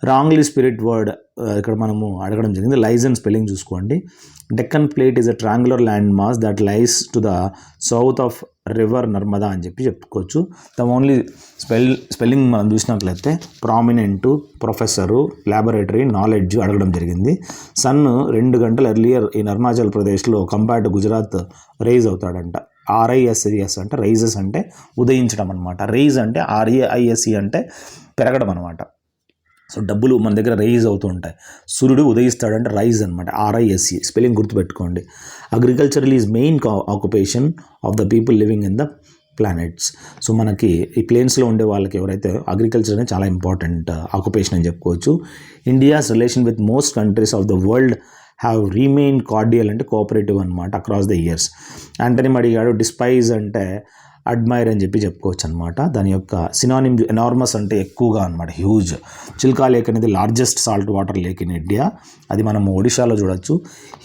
రాంగ్లీ స్పిరిట్ వర్డ్ ఇక్కడ మనము అడగడం జరిగింది. లైజన్ స్పెల్లింగ్ చూసుకోండి. Deccan plate is a triangular land mass that lies to the south of river Narmada అని చెప్పి చెప్పుకోవచ్చు. ద ఓన్లీ స్పెల్లింగ్ మనం చూసినట్లయితే ప్రామినెంట్, ప్రొఫెసరు, ల్యాబొరేటరీ, నాలెడ్జ్ అడగడం జరిగింది. సన్ 2 గంటలు ఎర్లియర్ ఇన్ అరుణాచల్ ప్రదేశ్లో కంపేర్డ్ టు గుజరాత్ రైజ్ అవుతాడంట. RISES అంటే రైజెస్ అంటే ఉదయించడం అనమాట. రైజ్ అంటే RAISE అంటే పెరగడం అనమాట. సో డబ్బులు మన దగ్గర రైజ్ అవుతూ ఉంటాయి. సూర్యుడు ఉదయిస్తాడంటే రైజ్ అనమాట, RISE. స్పెల్లింగ్ గుర్తుపెట్టుకోండి. Agricultural is main occupation of the people living in the planets. So మనకి ఈ ప్లేన్స్లో ఉండే వాళ్ళకి ఎవరైతే అగ్రికల్చర్ అనేది చాలా ఇంపార్టెంట్ ఆక్యుపేషన్ అని చెప్పుకోవచ్చు. India's relation with most countries of the world have remain cordial అంటే కోఆపరేటివ్ అనమాట అక్రాస్ ద ఇయర్స్. యాంటనిమ్ అడిగాడు. డిస్పైజ్ అంటే అడ్మైర్ అని చెప్పి చెప్పుకోవచ్చు అనమాట. దాని యొక్క సినానిమ్ ఎనార్మస్ అంటే ఎక్కువగా అనమాట, హ్యూజ్. చిల్కా లేక్ అనేది largest salt water lake in India, అది మనము ఒడిశాలో చూడొచ్చు.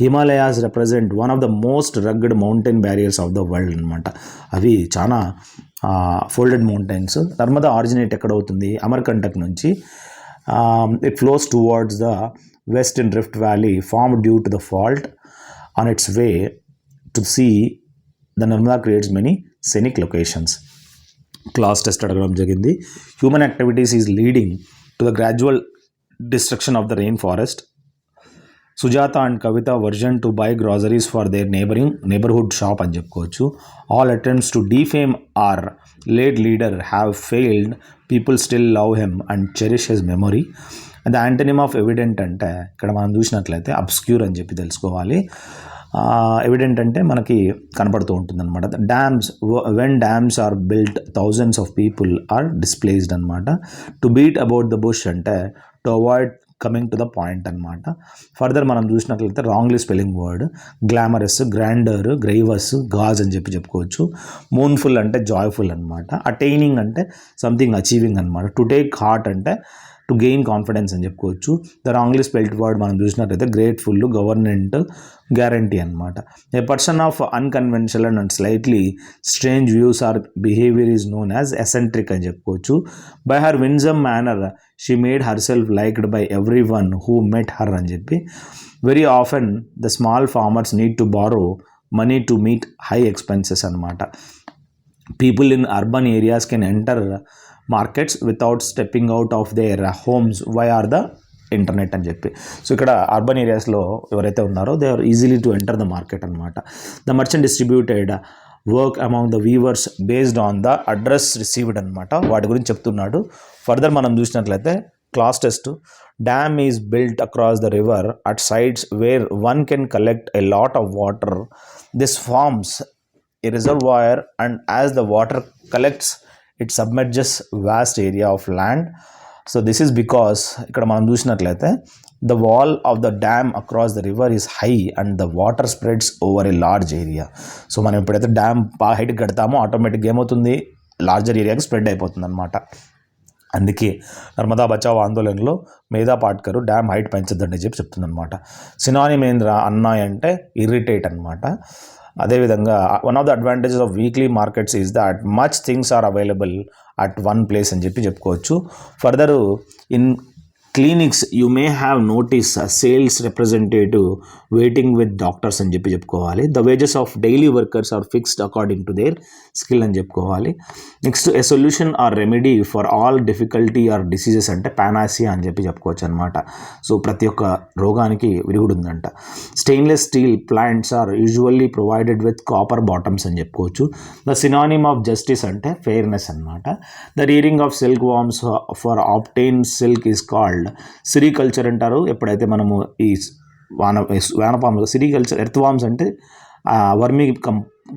Himalayas represent one of the most rugged mountain barriers of the world అనమాట. అవి చాలా ఫోల్డెడ్ మౌంటైన్స్. నర్మదా ఆరిజినేట్ ఎక్కడవుతుంది, అమర్కంటక్ నుంచి. It flows towards the west in rift valley formed due to the fault on its way to see the Narmada creates many scenic locations. Class test అడగడం జరిగింది. Human activities is leading to the gradual destruction of the rain forest. Sujata and Kavita were gone to buy groceries for their neighbourhood shop అని చెప్పుకోవచ్చు. All attempts to defame our late leader have failed, people still love him and cherish his memory. The antonym of evident అంటే ఇక్కడ మనం చూసినట్లయితే obscure అని చెప్పి తెలుసుకోవాలి. Evident అంటే మనకి కనపడుతూ ఉంటుంది అనమాట. When dams are built thousands of people are displaced అనమాట. To beat about the bush అంటే to avoid coming to the point అనమాట. ఫర్దర్ మనం చూసినట్లయితే wrongly spelling word glamorous, grandeur, grievous, gauge అని చెప్పి చెప్పుకోవచ్చు. మూన్ఫుల్ అంటే జాయ్ఫుల్ అనమాట. అటైనింగ్ అంటే సంథింగ్ అచీవింగ్ అనమాట. టు టేక్ హార్ట్ అంటే టు గెయిన్ కాన్ఫిడెన్స్ అని చెప్పుకోవచ్చు. ద రాంగ్లీ స్పెల్డ్ వర్డ్ మనం చూసినట్లయితే గ్రేట్ఫుల్, గవర్నెంట్, గ్యారంటీ అనమాట. A person of unconventional and slightly strange views or behaviour is known as eccentric అని చెప్పుకోవచ్చు. By her winsome manner she made herself liked by everyone who met her అని చెప్పి. Very often the small farmers need to borrow money to meet high expenses అనమాట. People in urban areas can enter markets without stepping out of their homes via the internet అని చెప్పి. So ఇక్కడ urban ఏరియాస్లో ఎవరైతే ఉన్నారో they are easily to enter the market అనమాట. The merchant distributed work among the weavers based on the address received అనమాట. వాటి గురించి చెప్తున్నాడు. ఫర్దర్ మనం చూసినట్లయితే class test, dam is built across the river at sides where one can collect a lot of water. This forms a reservoir and as the water collects it submerges vast area of land. So this is because ఇక్కడ మనం చూసినట్లయితే the wall of the dam across the river is high and the water spreads over a large area. So మనం ఎప్పుడైతే dam బాగా హైట్కి కడతామో ఆటోమేటిక్గా ఏమవుతుంది, larger ఏరియాకి spread అయిపోతుంది అనమాట. అందుకే నర్మదా బచావ్ ఆందోళనలో మేధా పాట్కర్ డ్యామ్ హైట్ పెంచద్దని చెప్పి చెప్తుందనమాట. సినానిమేంద్ర అన్నాయ్ అంటే ఇరిటేట్ అనమాట. అదేవిధంగా one of the advantages of weekly markets is that much things are available at one place అని చెప్పి చెప్పుకోవచ్చు. Further in clinics you may have notice sales representative waiting with doctors అని చెప్పి చెప్పుకోవాలి. The wages of daily workers are fixed according to their skill అని చెప్పుకోవాలి. Next a solution or remedy for all difficulty or diseases అంటే panacea అని చెప్పి చెప్పుకోవచ్చు అనమాట. సో ప్రతి ఒక్క రోగానికి విరుగుడు ఉందంట. Stainless steel plants are usually provided with copper bottoms అని చెప్పుకోవచ్చు. ద సినానిమ్ ఆఫ్ జస్టిస్ అంటే ఫెయిర్నెస్ అనమాట. The rearing of silk worms for obtain silk is called sericulture అంటారు. ఎప్పుడైతే మనము ఈ వానపాములు సిరికల్చర్, ఎర్త్ వామ్స్ అంటే వర్మీ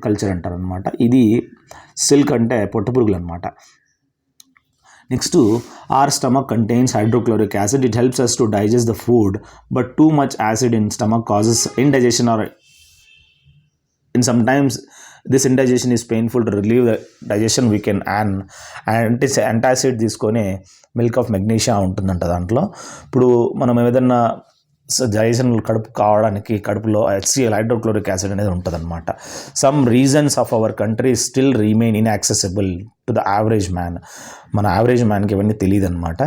కల్చర్ అంటారు అనమాట. ఇది సిల్క్ అంటే పొట్టుపురుగులు అనమాట. Next our stomach contains hydrochloric acid. It helps us to digest the food, but too much acid in stomach causes indigestion or in sometimes this indigestion is painful. To relieve the digestion we can antacid తీసుకొని milk of magnesia ఉంటుందంట దాంట్లో. ఇప్పుడు మనం ఏదైనా digestion కడుపు కావడానికి కడుపులో HCl hydrochloric acid అనేది ఉంటుంది అనమాట. Some reasons of our country still remain inaccessible to the average man. మన యావరేజ్ మ్యాన్కి ఇవన్నీ తెలియదు అనమాట.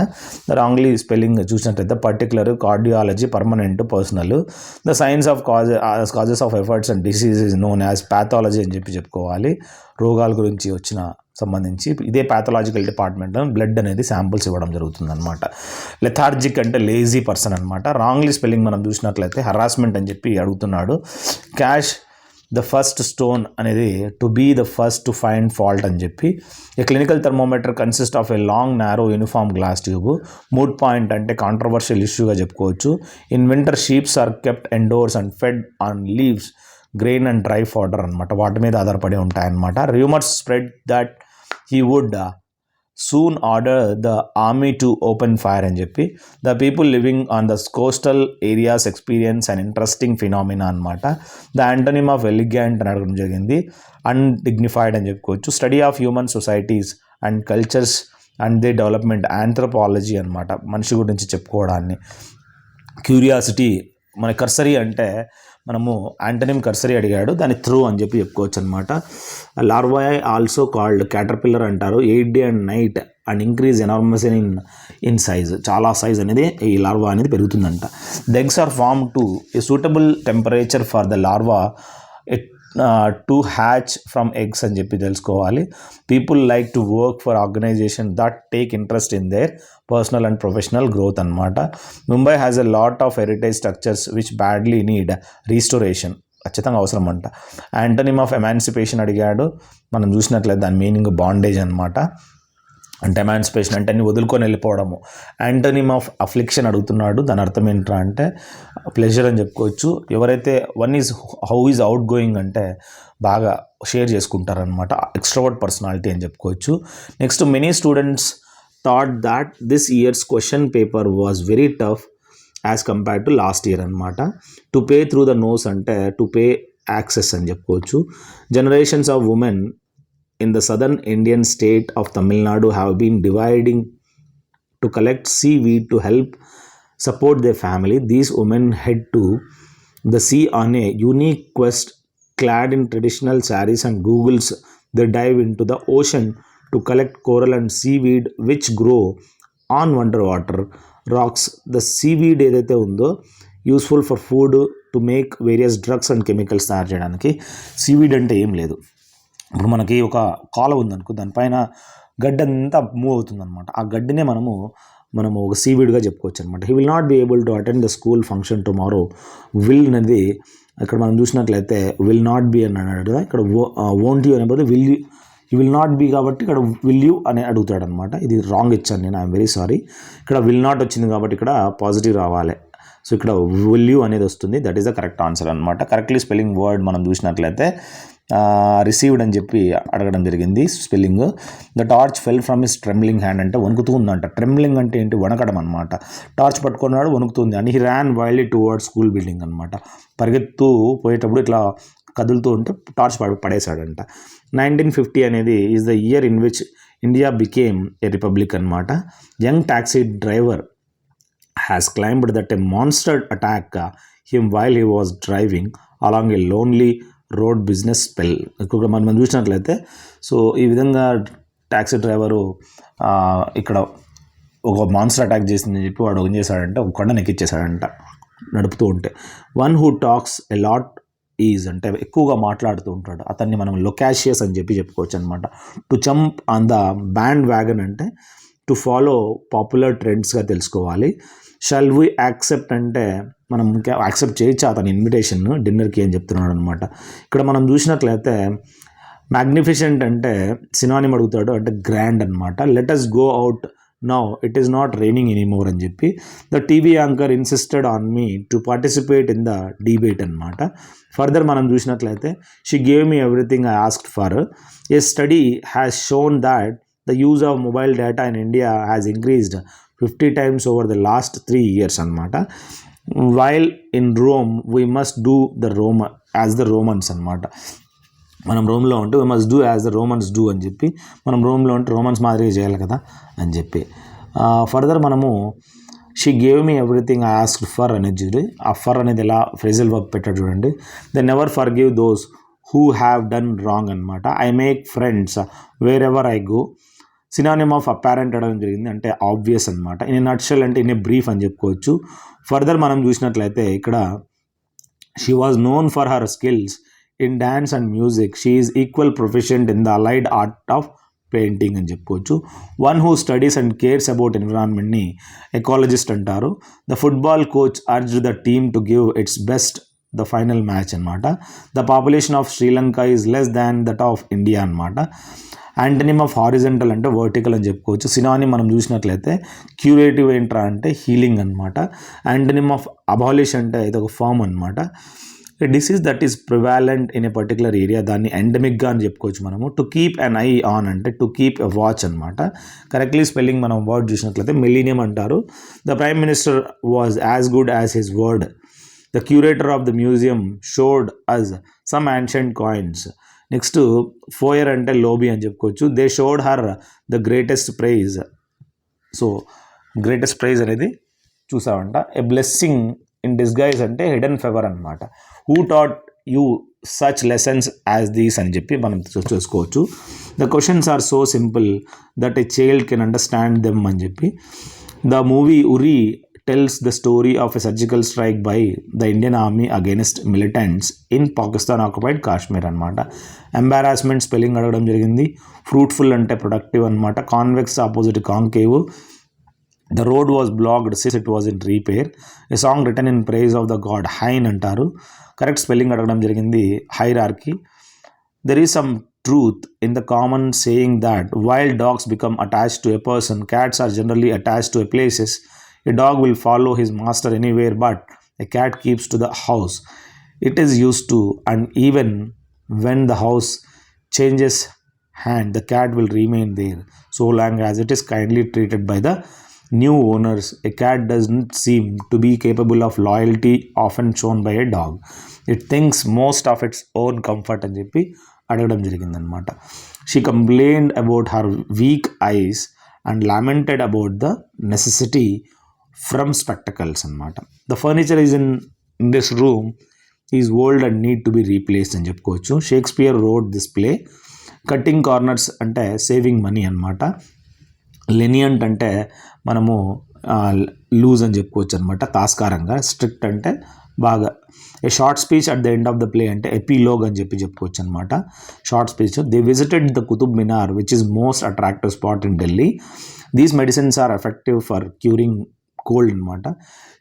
రాంగ్లీ స్పెల్లింగ్ చూసినట్లయితే particular, cardiology, permanent, personal. The science of causes of efforts and disease is known as pathology అని చెప్పి చెప్పుకోవాలి. రోగాల గురించి వచ్చిన సంబంధించి ఇదే ప్యాథలాజికల్ డిపార్ట్మెంట్లో బ్లడ్ అనేది శాంపుల్స్ ఇవ్వడం జరుగుతుంది అనమాట. లెథార్జిక్ అంటే లేజీ పర్సన్ అనమాట. రాంగ్లీ స్పెల్లింగ్ మనం చూసినట్లయితే హరాస్మెంట్ అని చెప్పి అడుగుతున్నాడు. క్యాష్ ద ఫస్ట్ స్టోన్ అనేది to be the first to find fault అని చెప్పి. A clinical thermometer consist of a long narrow uniform glass tube. Moot point అంటే కాంట్రవర్షియల్ ఇష్యూగా చెప్పుకోవచ్చు. In winter sheeps are kept indoors and fed on leaves, grain and dry fodder అనమాట. వాటి మీద ఆధారపడి ఉంటాయన్నమాట. Rumours spread that he would soon order the army to open fire అని చెప్పి. The people living on the coastal areas experience and interesting phenomena అనమాట. The antonym of elegant అని అడగడం జరిగింది. అన్డిగ్నిఫైడ్ అని చెప్పుకోవచ్చు. Study of human societies and cultures and they development, anthropology అనమాట, మనిషి గురించి చెప్పుకోవడాన్ని. క్యూరియాసిటీ మన కర్సరీ అంటే మనము యాంటనిమ్ కర్సరీ అడిగాడు, దాన్ని త్రూ అని చెప్పి చెప్పుకోవచ్చు అనమాట. లార్వాయ్ ఆల్సో కాల్డ్ క్యాటర్పిల్లర్ అంటారు. 8 day and night and increase enormous in size. చాలా సైజ్ అనేది ఈ లార్వా అనేది పెరుగుతుందంట. The eggs are form to a suitable temperature for the larva to hatch from eggs అని చెప్పి తెలుసుకోవాలి. People like to work for organisation that take interest in their personal and professional growth అనమాట. Mumbai has a lot of heritage structures which badly need restoration. ఖచ్చితంగా అవసరం అంట. Antonym of emancipation అడిగాడు. మనం చూసినట్లయితే దాని మీనింగ్ బాండేజ్ అనమాట. అంటే ఎమాన్సిపేషన్ అంటే అన్ని వదులుకొని వెళ్ళిపోవడము. యాంటనిమ్ ఆఫ్ అఫ్లిక్షన్ అడుగుతున్నాడు. దాని అర్థం ఏంట్రా అంటే ప్లెజర్ అని చెప్పుకోవచ్చు. ఎవరైతే హౌ ఈజ్ అవుట్ గోయింగ్ అంటే బాగా షేర్ చేసుకుంటారనమాట. ఎక్స్ట్రోవర్ట్ పర్సనాలిటీ అని చెప్పుకోవచ్చు. Next many students thought that this year's question paper was very tough as compared to last year అనమాట. To pay through the nose అంటే టు పే యాక్సెస్ అని చెప్పుకోవచ్చు. Generations of women in the southern Indian state of Tamil Nadu have been dividing to collect seaweed to help support their family. These women head to the sea on a unique quest, clad in traditional saris and googles. They dive into the ocean to collect coral and seaweed which grow on underwater rocks. The seaweed ఏదైతే ఉందో useful for food to make various drugs and chemicals తయారు చేయడానికి. Seaweed అంటే ఏం లేదు, ఇప్పుడు మనకి ఒక కాలువ ఉందనుకో, దానిపైన గడ్డి అంతా మూవ్ అవుతుందన్నమాట. ఆ గడ్డినే మనము మనము ఒక సీవిడ్గా చెప్పుకోవచ్చు అనమాట. He will not be able to attend the school function tomorrow. Will అనేది ఇక్కడ మనం చూసినట్లయితే విల్ నాట్ బీ అని అన్నాడు కదా, ఇక్కడ వోంట్ యూ అనే బదులు will you will not be కాబట్టి ఇక్కడ విల్ యూ అని అడుగుతాడు అనమాట. ఇది రాంగ్ ఇచ్చాను నేను, ఐఎమ్ వెరీ సారీ. ఇక్కడ విల్ నాట్ వచ్చింది కాబట్టి ఇక్కడ పాజిటివ్ రావాలి. సో ఇక్కడ విల్ యూ అనేది వస్తుంది, that is the correct answer అనమాట. కరెక్ట్లీ స్పెల్లింగ్ వర్డ్ మనం చూసినట్లయితే రిసీవ్డ్ అని చెప్పి అడగడం జరిగింది spelling. The torch fell from his trembling hand అంటే వణుకుతూ ఉందంట. ట్రెమ్లింగ్ అంటే ఏంటి, వణకడం అనమాట. టార్చ్ పట్టుకున్నాడు, వణుకుతుంది. And he ran wildly towards school building అనమాట. పరిగెత్తు పోయేటప్పుడు ఇట్లా కదులుతూ ఉంటే టార్చ్ పడేశాడంట. 1950 అనేది is the year in which India became a republic అనమాట. Young taxi driver has claimed that a monster attack him while he was driving along a lonely road business spell. ఎక్కువగా మనం చూసినట్లయితే సో ఈ విధంగా taxi driver ఇక్కడ ఒక monster attack చేసిందని చెప్పి వాడు ఏం చేశాడంటే ఒక కొండను ఎక్కిచ్చేసాడంట నడుపుతూ ఉంటే. One who talks a lot is అంటే ఎక్కువగా మాట్లాడుతూ ఉంటాడు, అతన్ని మనం లొకాషియస్ అని చెప్పి చెప్పుకోవచ్చు అనమాట. To jump on the band wagon అంటే టు ఫాలో పాపులర్ ట్రెండ్స్గా తెలుసుకోవాలి. షల్ వి యాక్సెప్ట్ అంటే మనం యాక్సెప్ట్ చేయొచ్చు అతని ఇన్విటేషన్ డిన్నర్కి అని చెప్తున్నాడు అనమాట. ఇక్కడ మనం చూసినట్లయితే మ్యాగ్నిఫిషెంట్ అంటే సినానిమ్ అడుగుతాడు, అంటే గ్రాండ్ అనమాట. Let us go out now it is not raining anymore అని చెప్పి the TV anchor insisted on me to participate in the debate అనమాట. ఫర్దర్ మనం చూసినట్లయితే she gave me everything I asked for. A study has shown that the use of mobile data in India has increased 50 times over the last 3 years అనమాట. While in Rome we must do the as the Romans అనమాట. మనం రోమ్లో ఉంటే we must do as the Romans do అని చెప్పి, మనం రోమ్లో ఉంటే Romans మాదిరిగా చేయాలి కదా అని చెప్పి. ఫర్దర్ మనము she gave me everything I asked for అనేది చూడండి. ఆ ఫర్ అనేది ఎలా ఫ్రేజల్ వర్క్ పెట్టాడు చూడండి. They never forgive those who have done wrong అనమాట. I make friends wherever I go. Synonym of apparent అడగడం జరిగింది, అంటే ఆబ్వియస్ అనమాట. ఇన్ ఏ నట్షెల్ అంటే ఇన్ ఏ బ్రీఫ్ అని చెప్పుకోవచ్చు. ఫర్దర్ మనం చూసినట్లయితే ఇక్కడ she was known for her skills in dance and music. She is equal proficient in the allied art of painting అని చెప్పుకోవచ్చు. One who studies and cares about ఎన్విరాన్మెంట్ని ecologist అంటారు. The football coach urge the team to give it's best the final match అనమాట. The population of Sri Lanka is less than that of India అనమాట. Antonym of horizontal అంటే vertical అని చెప్పుకోవచ్చు. Synonym మనం చూసినట్లయితే curative ఏంట్రా అంటే హీలింగ్ అనమాట. యాంటనిమ్ ఆఫ్ అబాలిష్ అంటే ఇది ఒక ఫామ్ అనమాట. Disease that is prevalent in a particular area, దాన్ని ఎండమిక్గా అని చెప్పుకోవచ్చు మనము. To keep an eye on అంటే టు కీప్ ఎ వాచ్ అనమాట. కరెక్ట్లీ స్పెల్లింగ్ మనం వర్డ్ చూసినట్లయితే మిలీనియం అంటారు. The prime minister was as good as his word. The curator of the museum showed us some ancient coins. Next foyer అంటే lobby అని చెప్పుకోవచ్చు. They showed her the greatest prize. So greatest prize అనేది చూసామంట. A blessing in disguise అంటే hidden favour అనమాట. Who taught you such lessons as these అని చెప్పి మనం చూసుకోవచ్చు. The questions are so simple that a child can understand them అని చెప్పి. The movie Uri tells the story of a surgical strike by the Indian Army against militants in Pakistan occupied Kashmir అనమాట. ఎంబారాస్మెంట్ spelling అడగడం జరిగింది. Fruitful అంటే productive అనమాట. Convex opposite concave. The road was blocked since it was in repair. A song written in praise of the god hymn అంటారు. Correct spelling అడగడం జరిగింది. Hierarchy. There is some truth in the common saying that while dogs become attached to a person, cats are generally attached to a places. A dog will follow his master anywhere, but a cat keeps to the house it is used to, and even when the house changes hand, the cat will remain there so long as it is kindly treated by the new owners. A cat doesn't seem to be capable of loyalty often shown by a dog. It thinks most of its own comfort అని చెప్పి అడగడం జరిగిందనమాట. She complained about her weak eyes and lamented about the necessity from spectacles అనమాట. The furniture is in this room is old and need to be replaced అని చెప్పుకోవచ్చు. Shakespeare road this play. Cutting corners అంటే saving money అనమాట. లెనియంట్ అంటే మనము loose అని చెప్పుకోవచ్చు అనమాట, తాస్కారంగా. స్ట్రిక్ట్ అంటే బాగా a short speech at the end of the play అంటే ఎపిలోగ్ అని చెప్పుకోవచ్చు అనమాట. Short speech. They visited the Qutub Minar which is most attractive spot in Delhi. These medicines are effective for curing cold అనమాట.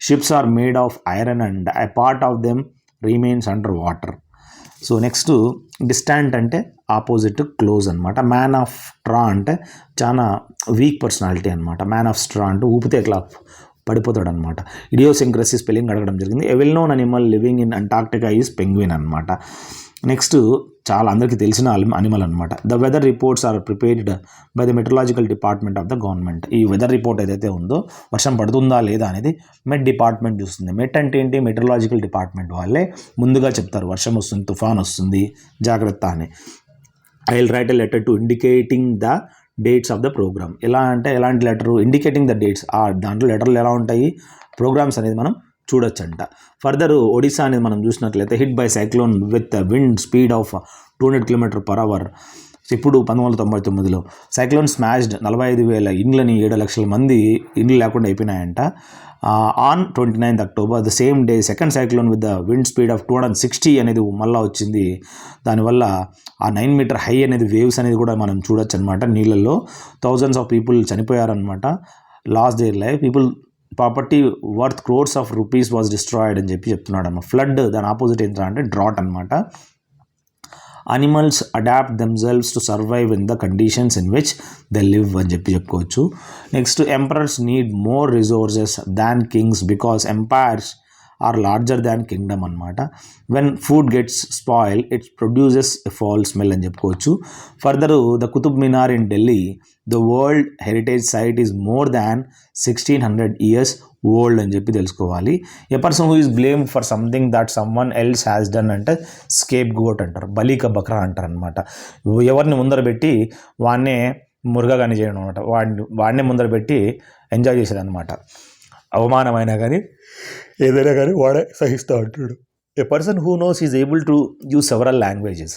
Ships are made of iron and a part of them remains under water. So next distant అంటే opposite close అనమాట. Man of straw అంటే చాలా weak personality అనమాట. Man of straw అంటే ఊపితే ఇట్లా పడిపోతాడు అనమాట. ఇడియోసింక్రసీ స్పెల్లింగ్ అడగడం జరిగింది. A well known animal living in Antarctica is penguin అనమాట. నెక్స్ట్ చాలా అందరికీ తెలిసిన అనిమల్ అనమాట. The weather reports are prepared by the meteorological department of the government. ఈ వెదర్ రిపోర్ట్ ఏదైతే ఉందో వర్షం పడుతుందా లేదా అనేది మెట్ డిపార్ట్మెంట్ చూస్తుంది. మెట్ అంటే ఏంటి? మెట్రలాజికల్ డిపార్ట్మెంట్ వాళ్ళే ముందుగా చెప్తారు వర్షం వస్తుంది, తుఫాన్ వస్తుంది, జాగ్రత్త అని. I will write a letter to indicating the dates of the programme. ఎలా అంటే ఎలాంటి లెటరు? Indicating the dates. దాంట్లో లెటర్లు ఎలా ఉంటాయి? ప్రోగ్రామ్స్ అనేది మనం చూడొచ్చంట. ఫర్దర్ ఒడిశా అనేది మనం చూసినట్లయితే hit by cyclone with wind speed of 200 km/h. ఇప్పుడు 1999లో సైక్లోన్ స్మాష్డ్ 45,000 ఇండ్లని, 7 లక్షల మంది ఇండ్లు లేకుండా అయిపోయినాయంట. On 29th October the same day second cyclone with the wind speed of 260 అనేది మళ్ళీ వచ్చింది. దానివల్ల ఆ 9 మీటర్ హై అనేది వేవ్స్ అనేది కూడా మనం చూడొచ్చు అనమాట. నీళ్ళల్లో థౌజండ్స్ ఆఫ్ పీపుల్ చనిపోయారనమాట. Lost their life. People property worth crores of rupees was destroyed అని చెప్తున్నాడు అన్నమాట. ఫ్లడ్ దాని ఆపోజిట్ ఏంటంటే డ్రాట్ అనమాట. Animals adapt themselves to survive in the conditions in which they live అని చెప్పుకోవచ్చు. Next emperors need more resources than kings because empires are larger than kingdom అనమాట. When food gets spoil it produces a foul smell అని చెప్పుకోవచ్చు. Further the Qutub Minar in Delhi the world heritage site is more than 1600 years old అని తెలుసుకోవాలి. A person who is blame for something that someone else has done అంటే scapegoat అంటారు, బలీక బక్రా అంటారు అనమాట. ఎవరిని ముందర పెట్టి వాడినే మురుగా కానీ చేయడం అనమాట. వాడినే ముందర పెట్టి ఎంజాయ్ చేసేది అనమాట. అవమానమైనా కానీ ఏదైనా కానీ వాడే సహిస్తూ అంటాడు. A person who knows is able to use several languages.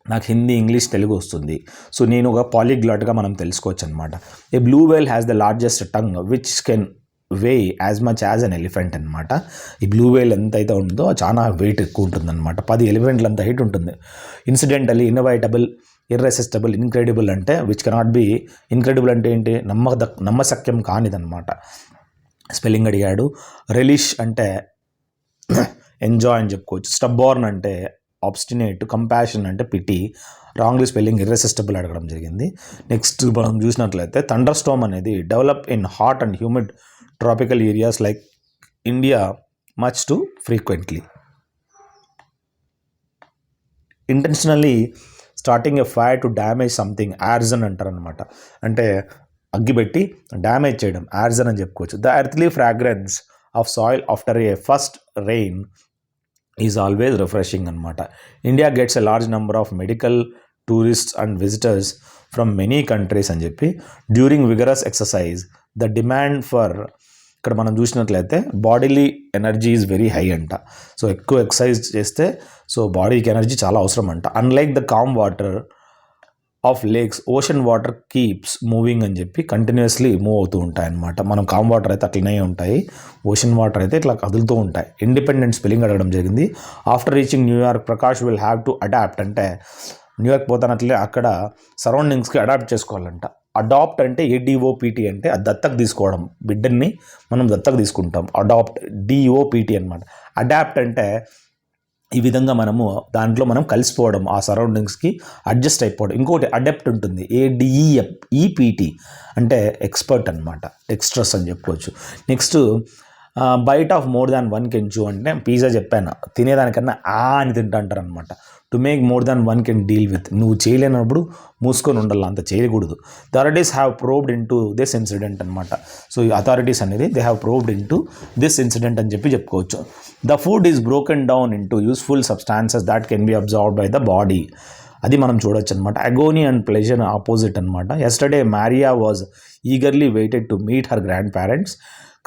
నాకు హిందీ, ఇంగ్లీష్, తెలుగు వస్తుంది. సో నేను ఒక పాలిగ్లాట్గా మనం తెలుసుకోవచ్చు అనమాట. A blue whale has the largest tongue which can weigh as much as an elephant అనమాట. ఈ బ్లూ వేల్ ఎంత అయితే ఉంటుందో చాలా వెయిట్ ఎక్కువ ఉంటుందన్నమాట. 10 ఎలిఫెంట్లు అంత హైట్ ఉంటుంది. ఇన్సిడెంటలీ ఇన్నోవేటబుల్, ఇర్రెసిస్టబుల్, ఇన్క్రెడిబుల్ అంటే విచ్ కెనాట్ బి. ఇన్క్రెడిబుల్ అంటే ఏంటి? నమ్మశక్యం కానిదన్నమాట. స్పెల్లింగ్ అడిగాడు. రెలిష్ అంటే ఎంజాయ్ అని చెప్పుకోవచ్చు. స్టబ్బార్న్ అంటే ఆబ్స్టినేట్. కంపాషన్ అంటే పిటి. రాంగ్లీ స్పెల్లింగ్ ఇర్రెసిస్టబుల్ అడగడం జరిగింది. నెక్స్ట్ మనం చూసినట్లయితే థండర్ స్టార్మ్ అనేది develop in hot and humid tropical areas like India much too frequently. Intentionally starting a fire to damage something arson అంటారనమాట. అంటే అగ్గిపెట్టి డ్యామేజ్ చేయడం ఆర్జన్ అని చెప్పుకోవచ్చు. The earthly fragrance of soil after a first rain is always refreshing అనమాట. India gets a large number of medical tourists and visitors from many countries అని చెప్పి. During vigorous exercise the demand for, ఇక్కడ మనం చూసినట్లయితే bodily energy is very high అంట. So ఎక్కువ exercise చేస్తే so బాడీకి ఎనర్జీ చాలా అవసరం అంట. Unlike the calm water of lakes ocean water keeps moving అని చెప్పి కంటిన్యూస్లీ మూవ్ అవుతూ ఉంటాయి అన్నమాట. మనం కామ్ వాటర్ అయితే అట్లనే ఉంటాయి, ఓషన్ వాటర్ అయితే ఇట్లా కదులుతూ ఉంటాయి. ఇండిపెండెంట్ స్పెల్లింగ్ అడగడం జరిగింది. After reaching New York Prakash will have to adapt అంటే న్యూయార్క్ పోతానట్లే అక్కడ సరౌండింగ్స్కి అడాప్ట్ చేసుకోవాలంట. అడాప్ట్ అంటే ఏడిఓపిటి అంటే అది దత్తకు తీసుకోవడం, బిడ్డని మనం దత్తకు తీసుకుంటాం. అడాప్ట్ డిఓపిటి అనమాట. అడాప్ట్ అంటే ఈ విధంగా మనము దాంట్లో మనం కలిసిపోవడం, ఆ సరౌండింగ్స్కి అడ్జస్ట్ అయిపోవడం. ఇంకోటి అడాప్ట్ ఉంటుంది, ఏడిఈఎఫ్ఈపిటి అంటే ఎక్స్పర్ట్ అనమాట, ఎక్స్ట్రస్ అని చెప్పుకోవచ్చు. Next bite off more than 1 can chew అంటే పిజ్జా చెప్పాను, తినేదానికన్నా అని తింటా అంటారు అనమాట. To make more than 1 can deal with, నువ్వు చేయలేనప్పుడు మూసుకొని ఉండాలి, అంత చేయకూడదు. The authorities have probed in to this incident అనమాట. సో ఈ అథారిటీస్ అనేది they have probed in to this incident అని చెప్పుకోవచ్చు. The food is broken down in to useful substances that can be absorbed by the body. అది మనం చూడొచ్చు అనమాట. Agony and pleasure opposite అనమాట. Yesterday Maria was eagerly waited to meet her grandparents.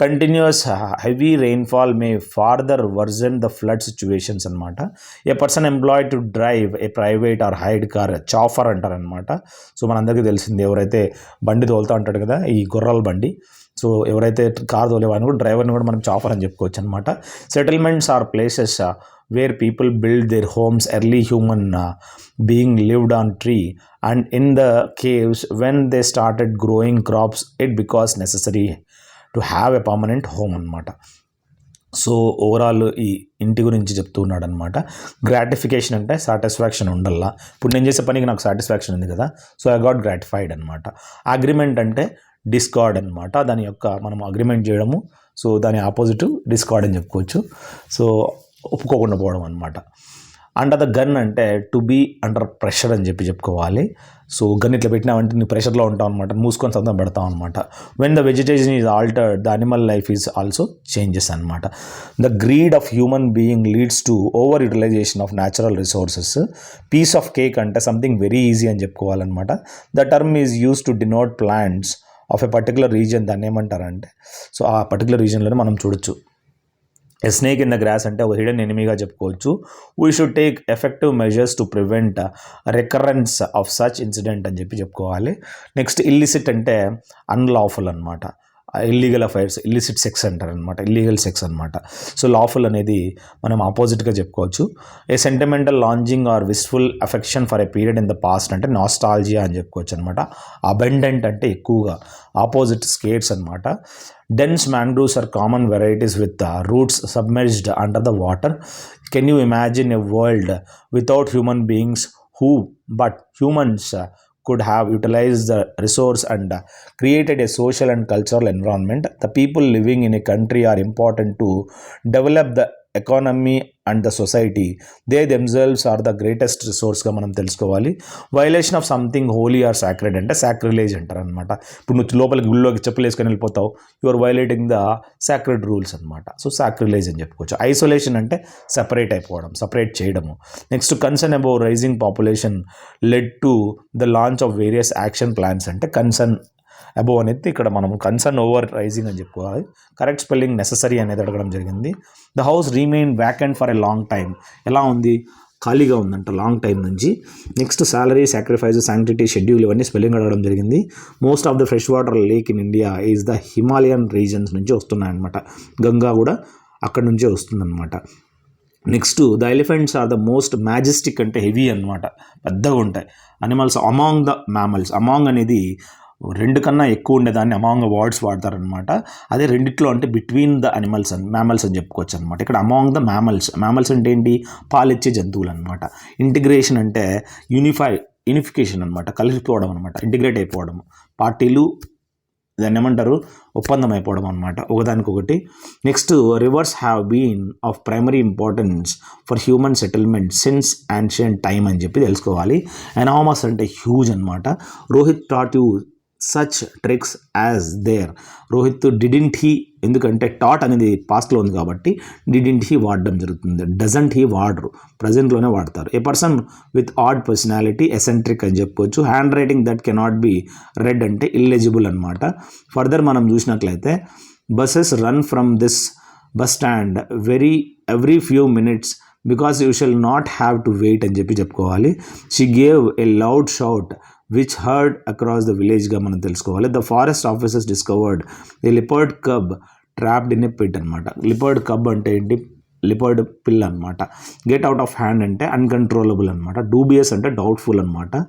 Continuous heavy rainfall may further worsen the flood situations అనమాట. A person employed to drive a private or hired car chauffeur అంటారనమాట. So మనందరికీ తెలిసింది, ఎవరైతే బండి తోలుతూ ఉంటాడు కదా, ఈ గుర్రాల బండి, సో సో ఎవరైతే కార్ తోలేవాడిని కూడా డ్రైవర్ని కూడా మనం చాపర్ అని చెప్పుకోవచ్చు అనమాట. Settlements are places where people build their homes. Early human being lived on tree and in the caves. When they started growing crops, it becomes necessary to have a permanent home అనమాట. So overall ఈ ఇంటి గురించి చెప్తూ ఉన్నాడు అనమాట. Gratification అంటే satisfaction ఉండాలా. ఇప్పుడు నేను చేసే పనికి నాకు సాటిస్ఫాక్షన్ ఉంది కదా, సో ఐ గాట్ గ్రాటిఫైడ్ అనమాట. అగ్రిమెంట్ అంటే డిస్కార్డ్ అనమాట. దాని యొక్క మనం అగ్రిమెంట్ చేయడము, సో దాని ఆపోజిట్ డిస్కార్డ్ అని చెప్పుకోవచ్చు. సో ఒప్పుకోకుండా పోవడం అనమాట. అండర్ ద గన్ అంటే టు బీ అండర్ ప్రెషర్ అని చెప్పుకోవాలి. సో గన్ ఇట్లా పెట్టినామంటే నీ ప్రెషర్లో ఉంటాం అనమాట, మూసుకొని సొంతం పెడతాం అనమాట. When the vegetation is altered the animal life is also changes అనమాట. The greed of human being leads to over utilization of natural resources. Piece of cake అంటే సంథింగ్ వెరీ ఈజీ అని చెప్పుకోవాలన్నమాట. The term is use to denote plants of a particular region. దాన్ని ఏమంటారంటే so ఆ particular రీజియన్లోనే మనం చూడొచ్చు. A snake in the grass అంటే ఒక హిడెన్ ఎనిమీగా చెప్పుకోవచ్చు. We should take effective measures to prevent recurrence of such incident అని చెప్పుకోవాలి. నెక్స్ట్ ఇల్లిసిట్ అంటే అన్లాఫుల్ అనమాట. ఇల్లీగల్ అఫైర్స్, ఇల్లిసిట్ సెక్స్ అంటారు అనమాట, ఇల్లీగల్ సెక్స్ అనమాట. సో లాఫుల్ అనేది మనం ఆపోజిట్గా చెప్పుకోవచ్చు. A sentimental longing or wistful affection for a period in the past అంటే నాస్టాలజియా అని చెప్పుకోవచ్చు అనమాట. అబెండెంట్ అంటే ఎక్కువగా, ఆపోజిట్ స్కేట్స్ అనమాట. Dense mangroves are common varieties with roots submerged under the water. Can you imagine a world without human beings who but humans could have utilized the resource and created a social and cultural environment. The people living in a country are important to develop the economy and the society. They themselves are the greatest resource గా మనం తెలుసుకోవాలి. Violation of something holy or sacred అంటే sacrilege అంటారు అనమాట. ఇప్పుడు నువ్వు లోపలికి గుళ్ళోకి చెప్పులు వేసుకొని వెళ్ళిపోతావు, you are violating the sacred rules అనమాట. సో సాక్రిలేజ్ అని చెప్పుకోవచ్చు. ఐసోలేషన్ అంటే సెపరేట్ అయిపోవడం, సపరేట్ చేయడము. Next concern about rising population led to the launch of various action plans అంటే కన్సర్న్ అబోవ్ అనేది ఇక్కడ మనం కన్సర్న్ ఓవర్ రైజింగ్ అని చెప్పుకోవాలి. కరెక్ట్ స్పెల్లింగ్ నెససరీ అనేది అడగడం జరిగింది. The house remain vacant for a long time. ఎలా ఉంది? ఖాళీగా ఉందంట లాంగ్ టైం నుంచి. Next salary, sacrifice, sanctity, schedule ఇవన్నీ స్పెల్లింగ్ అడగడం జరిగింది. Most of the fresh water lake in India is the Himalayan regions నుంచి వస్తున్నాయన్నమాట. గంగా కూడా అక్కడి నుంచే వస్తుందన్నమాట. Next the elephants are the most majestic అంటే హెవీ అనమాట, పెద్దగా ఉంటాయి. Animals among the mammals. Among అనేది రెండు కన్నా ఎక్కువ ఉండేదాన్ని అమాంగ్ వర్డ్స్ వాడతారనమాట. అదే రెండిట్లో అంటే బిట్వీన్ ద అనిమల్స్ అని మ్యామల్స్ అని చెప్పుకోవచ్చు అనమాట. ఇక్కడ అమాంగ్ ద మ్యామల్స్. మ్యామల్స్ అంటే ఏంటి? పాలిచ్చే జంతువులు అనమాట. ఇంటిగ్రేషన్ అంటే యూనిఫికేషన్ అనమాట, కలిసిపోవడం అనమాట, ఇంటిగ్రేట్ అయిపోవడం. పార్టీలు దాన్ని ఏమంటారు? ఒప్పందం అయిపోవడం అనమాట, ఒకదానికొకటి. Next rivers have been of primary importance for human settlement since ancient time అని తెలుసుకోవాలి. ఎనామస్ అంటే హ్యూజ్ అనమాట. Rohit taught you such tricks as there. Rohit didn't he, ఎందుకంటే టాట్ అనేది పాస్ట్లో ఉంది కాబట్టి డిడింట్ హీ వాడడం జరుగుతుంది. డజంట్ హీ వాడరు, ప్రజెంట్లోనే వాడతారు. A person with odd personality eccentric అని చెప్పుకోవచ్చు. Handwriting that cannot be read అంటే ఇల్లెజిబుల్ అనమాట. ఫర్దర్ మనం చూసినట్లయితే buses run from this bus stand every few minutes because you shall not have to wait అని చెప్పుకోవాలి. She gave a loud shout which heard across the విలేజ్గా మనం తెలుసుకోవాలి. The forest officers discovered a leopard cub trapped in a pit అనమాట. Leopard cub అంటే ఏంటి? Leopard పిల్ అనమాట. గెట్ అవుట్ ఆఫ్ హ్యాండ్ అంటే అన్కంట్రోలబుల్ అనమాట. డూబియస్ అంటే డౌట్ఫుల్ అనమాట.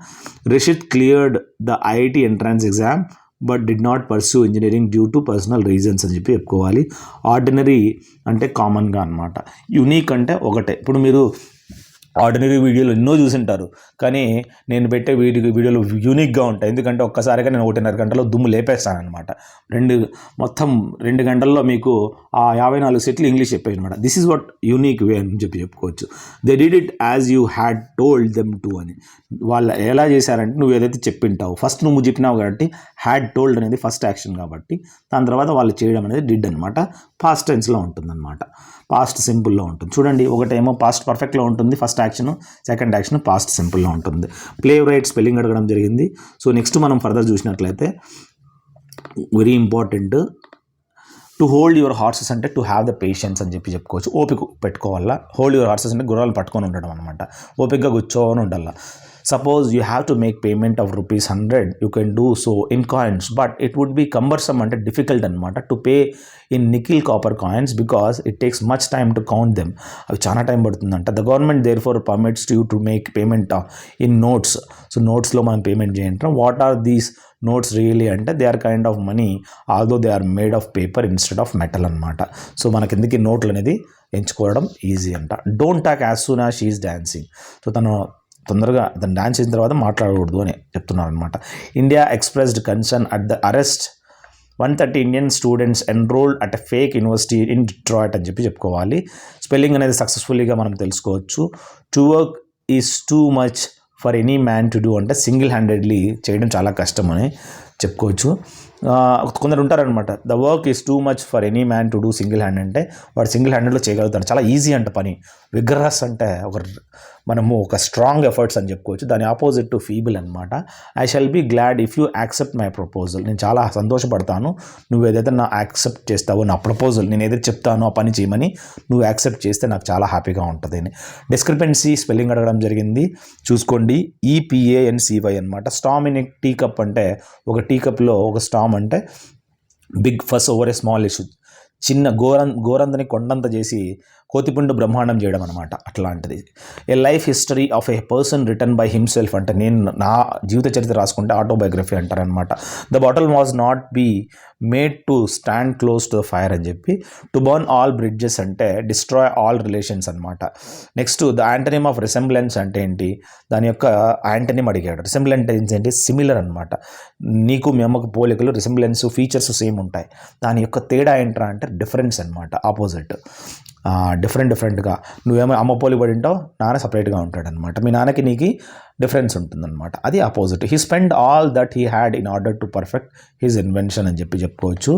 Rishith cleared the IIT entrance exam but did not pursue engineering due to personal reasons అని చెప్పుకోవాలి. ఆర్డినరీ అంటే కామన్గా అనమాట. యూనిక్ అంటే ఒకటే. ఇప్పుడు మీరు ఆర్డినరీ వీడియోలు ఎన్నో చూసింటారు, కానీ నేను పెట్టే వీడియోలు యూనిక్గా ఉంటాయి. ఎందుకంటే ఒక్కసారిగా నేను 1.5 గంటలో దుమ్ము లేపేస్తానమాట. మొత్తం 2 గంటల్లో మీకు ఆ 54 సెట్లు ఇంగ్లీష్ చెప్పేది అనమాట. This is what unique way అని చెప్పుకోవచ్చు. They did it as you had told them to అని. వాళ్ళు ఎలా చేశారంటే నువ్వు ఏదైతే చెప్పింటావు, ఫస్ట్ నువ్వు చెప్పినావు కాబట్టి హ్యాడ్ టోల్డ్ అనేది ఫస్ట్ యాక్షన్ కాబట్టి దాని తర్వాత వాళ్ళు చేయడం అనేది డిడ్ అనమాట. పాస్ట్ టెన్స్లో ఉంటుందన్నమాట, పాస్ట్ సింపుల్లో ఉంటుంది. చూడండి, ఒకటేమో పాస్ట్ పర్ఫెక్ట్లో ఉంటుంది first action, second action past సింపుల్లో ఉంటుంది. ప్లే రైట్ స్పెల్లింగ్ అడగడం జరిగింది. సో నెక్స్ట్ మనం ఫర్దర్ చూసినట్లయితే very important, to hold your horses అంటే టు హ్యావ్ ద పేషెన్స్ అని చెప్పుకోవచ్చు. ఓపిక పెట్టుకోవాలా. హోల్డ్ యువర్ హార్సెస్ అంటే గుర్రాలు పట్టుకొని ఉండడం అనమాట. ఓపికగా కూర్చోని ఉండాల. Suppose you have to make payment of rupees 100, you can do so in coins, but it would be cumbersome and difficult అనమాట to pay in nickel copper coins because it takes much time to count them. అవి చాలా time పడుతుందంట. The government therefore permits you to make payment in notes. So నోట్స్లో మనం payment చేయంటాం. What are these notes really అంటే they are kind of money although they are made of paper instead of metal అనమాట. So మనకి ఎందుకు నోట్లు అనేది ఎంచుకోవడం ఈజీ అంట. Don't talk as soon as she is dancing. So తొందరగా డాన్స్ చేసిన తర్వాత మాట్లాడకూడదు అని చెప్తున్నారు అనమాట. India expressed concern at the arrest 130 Indian students enrolled at a fake university in Detroit అని చెప్పుకోవాలి. స్పెల్లింగ్ అనేది సక్సెస్ఫుల్లీగా మనం తెలుసుకోవచ్చు. To work is too much for any man to do అంటే సింగిల్ హ్యాండెడ్లీ చేయడం చాలా కష్టం అని చెప్పుకోవచ్చు. కొందరు ఉంటారనమాట, the work is too much for any man to do single hand అంటే వాడు సింగిల్ హ్యాండెడ్లో చేయగలుగుతాడు, చాలా ఈజీ అంట పని. విగ్రహస్ అంటే మనము ఒక స్ట్రాంగ్ ఎఫర్ట్స్ అని చెప్పుకోవచ్చు. దాని ఆపోజిట్ టు ఫీబుల్ అనమాట. I shall be glad if you accept my proposal. నేను చాలా సంతోషపడతాను నువ్వు ఏదైతే నా యాక్సెప్ట్ చేస్తావో, నా ప్రపోజల్ నేను ఏదైతే చెప్తానో ఆ పని చేయమని నువ్వు యాక్సెప్ట్ చేస్తే నాకు చాలా హ్యాపీగా ఉంటుంది అని. డిస్క్రిపెన్సీ స్పెల్లింగ్ అడగడం జరిగింది, చూసుకోండి. EPANCY అనమాట. Storm in a tea cup అంటే ఒక టీ కప్లో ఒక స్టామ్ అంటే బిగ్ ఫస్ ఓవర్ ఏ స్మాల్ ఇష్యూ, చిన్న గోరందని కొండంత చేసి కోతిపుండు బ్రహ్మాండం చేయడం అనమాట, అట్లాంటిది. A life history of a person written by himself అంటే నేను నా జీవిత చరిత్ర రాసుకుంటే ఆటోబయోగ్రఫీ అంటారనమాట. The bottle was not be made to stand close to the fire అని చెప్పి. టు బర్న్ ఆల్ బ్రిడ్జెస్ అంటే డిస్ట్రాయ్ ఆల్ రిలేషన్స్ అనమాట. Next the antonym of resemblance అంటే ఏంటి, దాని యొక్క యాంటనిమ్ అడిగాడు. రిసెంబ్లెన్స్ ఏంటి, సిమిలర్ అనమాట. నీకు మీ అమ్మకు పోలికలు, రిసెంబ్లెన్స్ ఫీచర్స్ సేమ్ ఉంటాయి. దాని యొక్క తేడా ఏంట్రా అంటే డిఫరెన్స్ అనమాట, ఆపోజిట్. డిఫరెంట్గా నువ్వేమో అమ్మ పోలి పడి ఉంటావు, నాన్న సపరేట్గా ఉంటాడనమాట. మీ నాన్నకి నీకు డిఫరెన్స్ ఉంటుందన్నమాట, అది opposite. He spend all that he had in order to perfect his invention అని చెప్పుకోవచ్చు.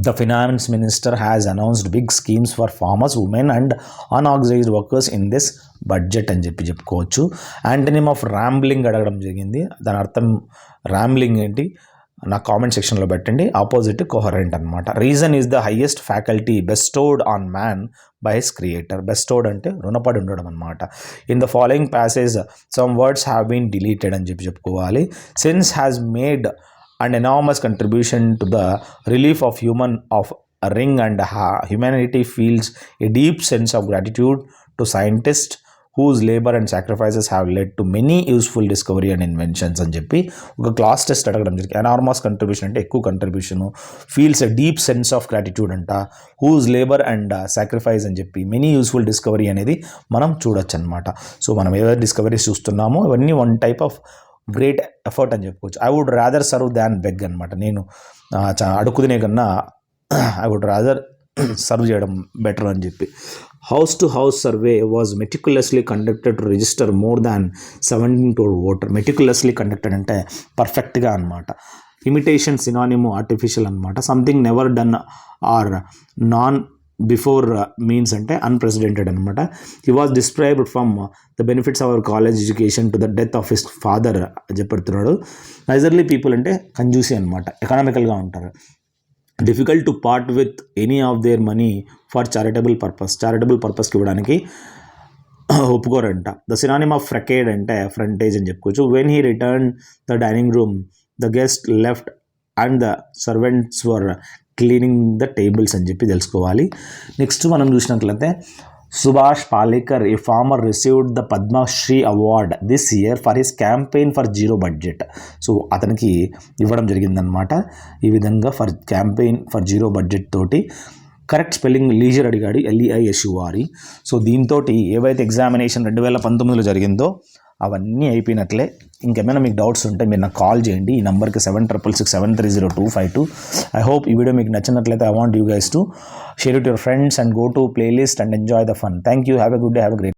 The finance minister has announced big schemes for farmers, women and unorganised workers in this budget అని చెప్పుకోవచ్చు. యాంటనిమ్ ఆఫ్ ర్యాంబ్లింగ్ అడగడం జరిగింది. దాని అర్థం ర్యాంబ్లింగ్ ఏంటి నా కామెంట్ సెక్షన్లో పెట్టండి. ఆపోజిట్ కోహరెంట్ అనమాట. Reason is the highest faculty bestowed on man by his creator. Bestowed అంటే రుణపడి ఉండడం అనమాట. In the following passage some words have been deleted అని చెప్పుకోవాలి. Since has made an enormous contribution to the relief of human of a ring and humanity feels a deep sense of gratitude to scientists whose labor and sacrifices have led to many useful discovery and inventions అని చెప్పి ఒక class test అడగడం జరిగింది. Enormous contribution అంటే ఎక్కువ contribution, feels a deep sense of gratitude అంట, whose labour and sacrifice అని చెప్పి మెనీ యూస్ఫుల్ డిస్కవరీ అనేది మనం చూడొచ్చు అనమాట. సో మనం ఏవైతే డిస్కవరీస్ చూస్తున్నామో ఇవన్నీ one type of great effort అని చెప్పుకోవచ్చు. I would rather serve than beg అనమాట. నేను అడుక్కునే కన్నా ఐ వుడ్ రాదర్ సర్వ్ చేయడం బెటర్ అని చెప్పి. House to house survey was meticulously conducted to register more than 17 crore voter. Meticulously conducted అంటే పర్ఫెక్ట్గా అనమాట. ఇమిటేషన్ సినానిము ఆర్టిఫిషియల్ అనమాట. Something never done or known before means అంటే అన్ప్రెసిడెంటెడ్ అనమాట. He was described from the benefits our college education to the death of his father చెప్తున్నాడు. Miserly people అంటే కంజూసీ అనమాట, ఎకనామికల్గా ఉంటారు. Difficult to part with any of their money for charitable purpose. Charitable పర్పస్కి ఇవ్వడానికి ఒప్పుకోరంట. ద సినానిమ్ ఆఫ్ ఫ్రకేడ్ అంటే ఫ్రంటేజ్ అని చెప్పుకోవచ్చు. When he return the dining room the guest left and the servants were cleaning the tables అని చెప్పి తెలుసుకోవాలి. Next మనం చూసినట్లయితే Subhash Palekar a farmer received the Padma Shri award this year for his campaign for zero budget. So అతనికి ఇవ్వడం జరిగిందనమాట. ఈ విధంగా for campaign for zero budget తోటి కరెక్ట్ స్పెల్లింగ్ లీజర్ అడిగాడు, LEISUR. సో దీంతో ఏవైతే ఎగ్జామినేషన్ 2019లో జరిగిందో అవన్నీ అయిపోయినట్లే. ఇంకేమైనా మీకు డౌట్స్ ఉంటే మీరు నాకు కాల్ చేయండి ఈ నెంబర్కి 7667302252. ఐ హోప్ ఈ వీడియో మీకు నచ్చినట్లయితే I want you guys to share it your friends and go to playlist and enjoy the fun. Thank you. Have a good day. Have a great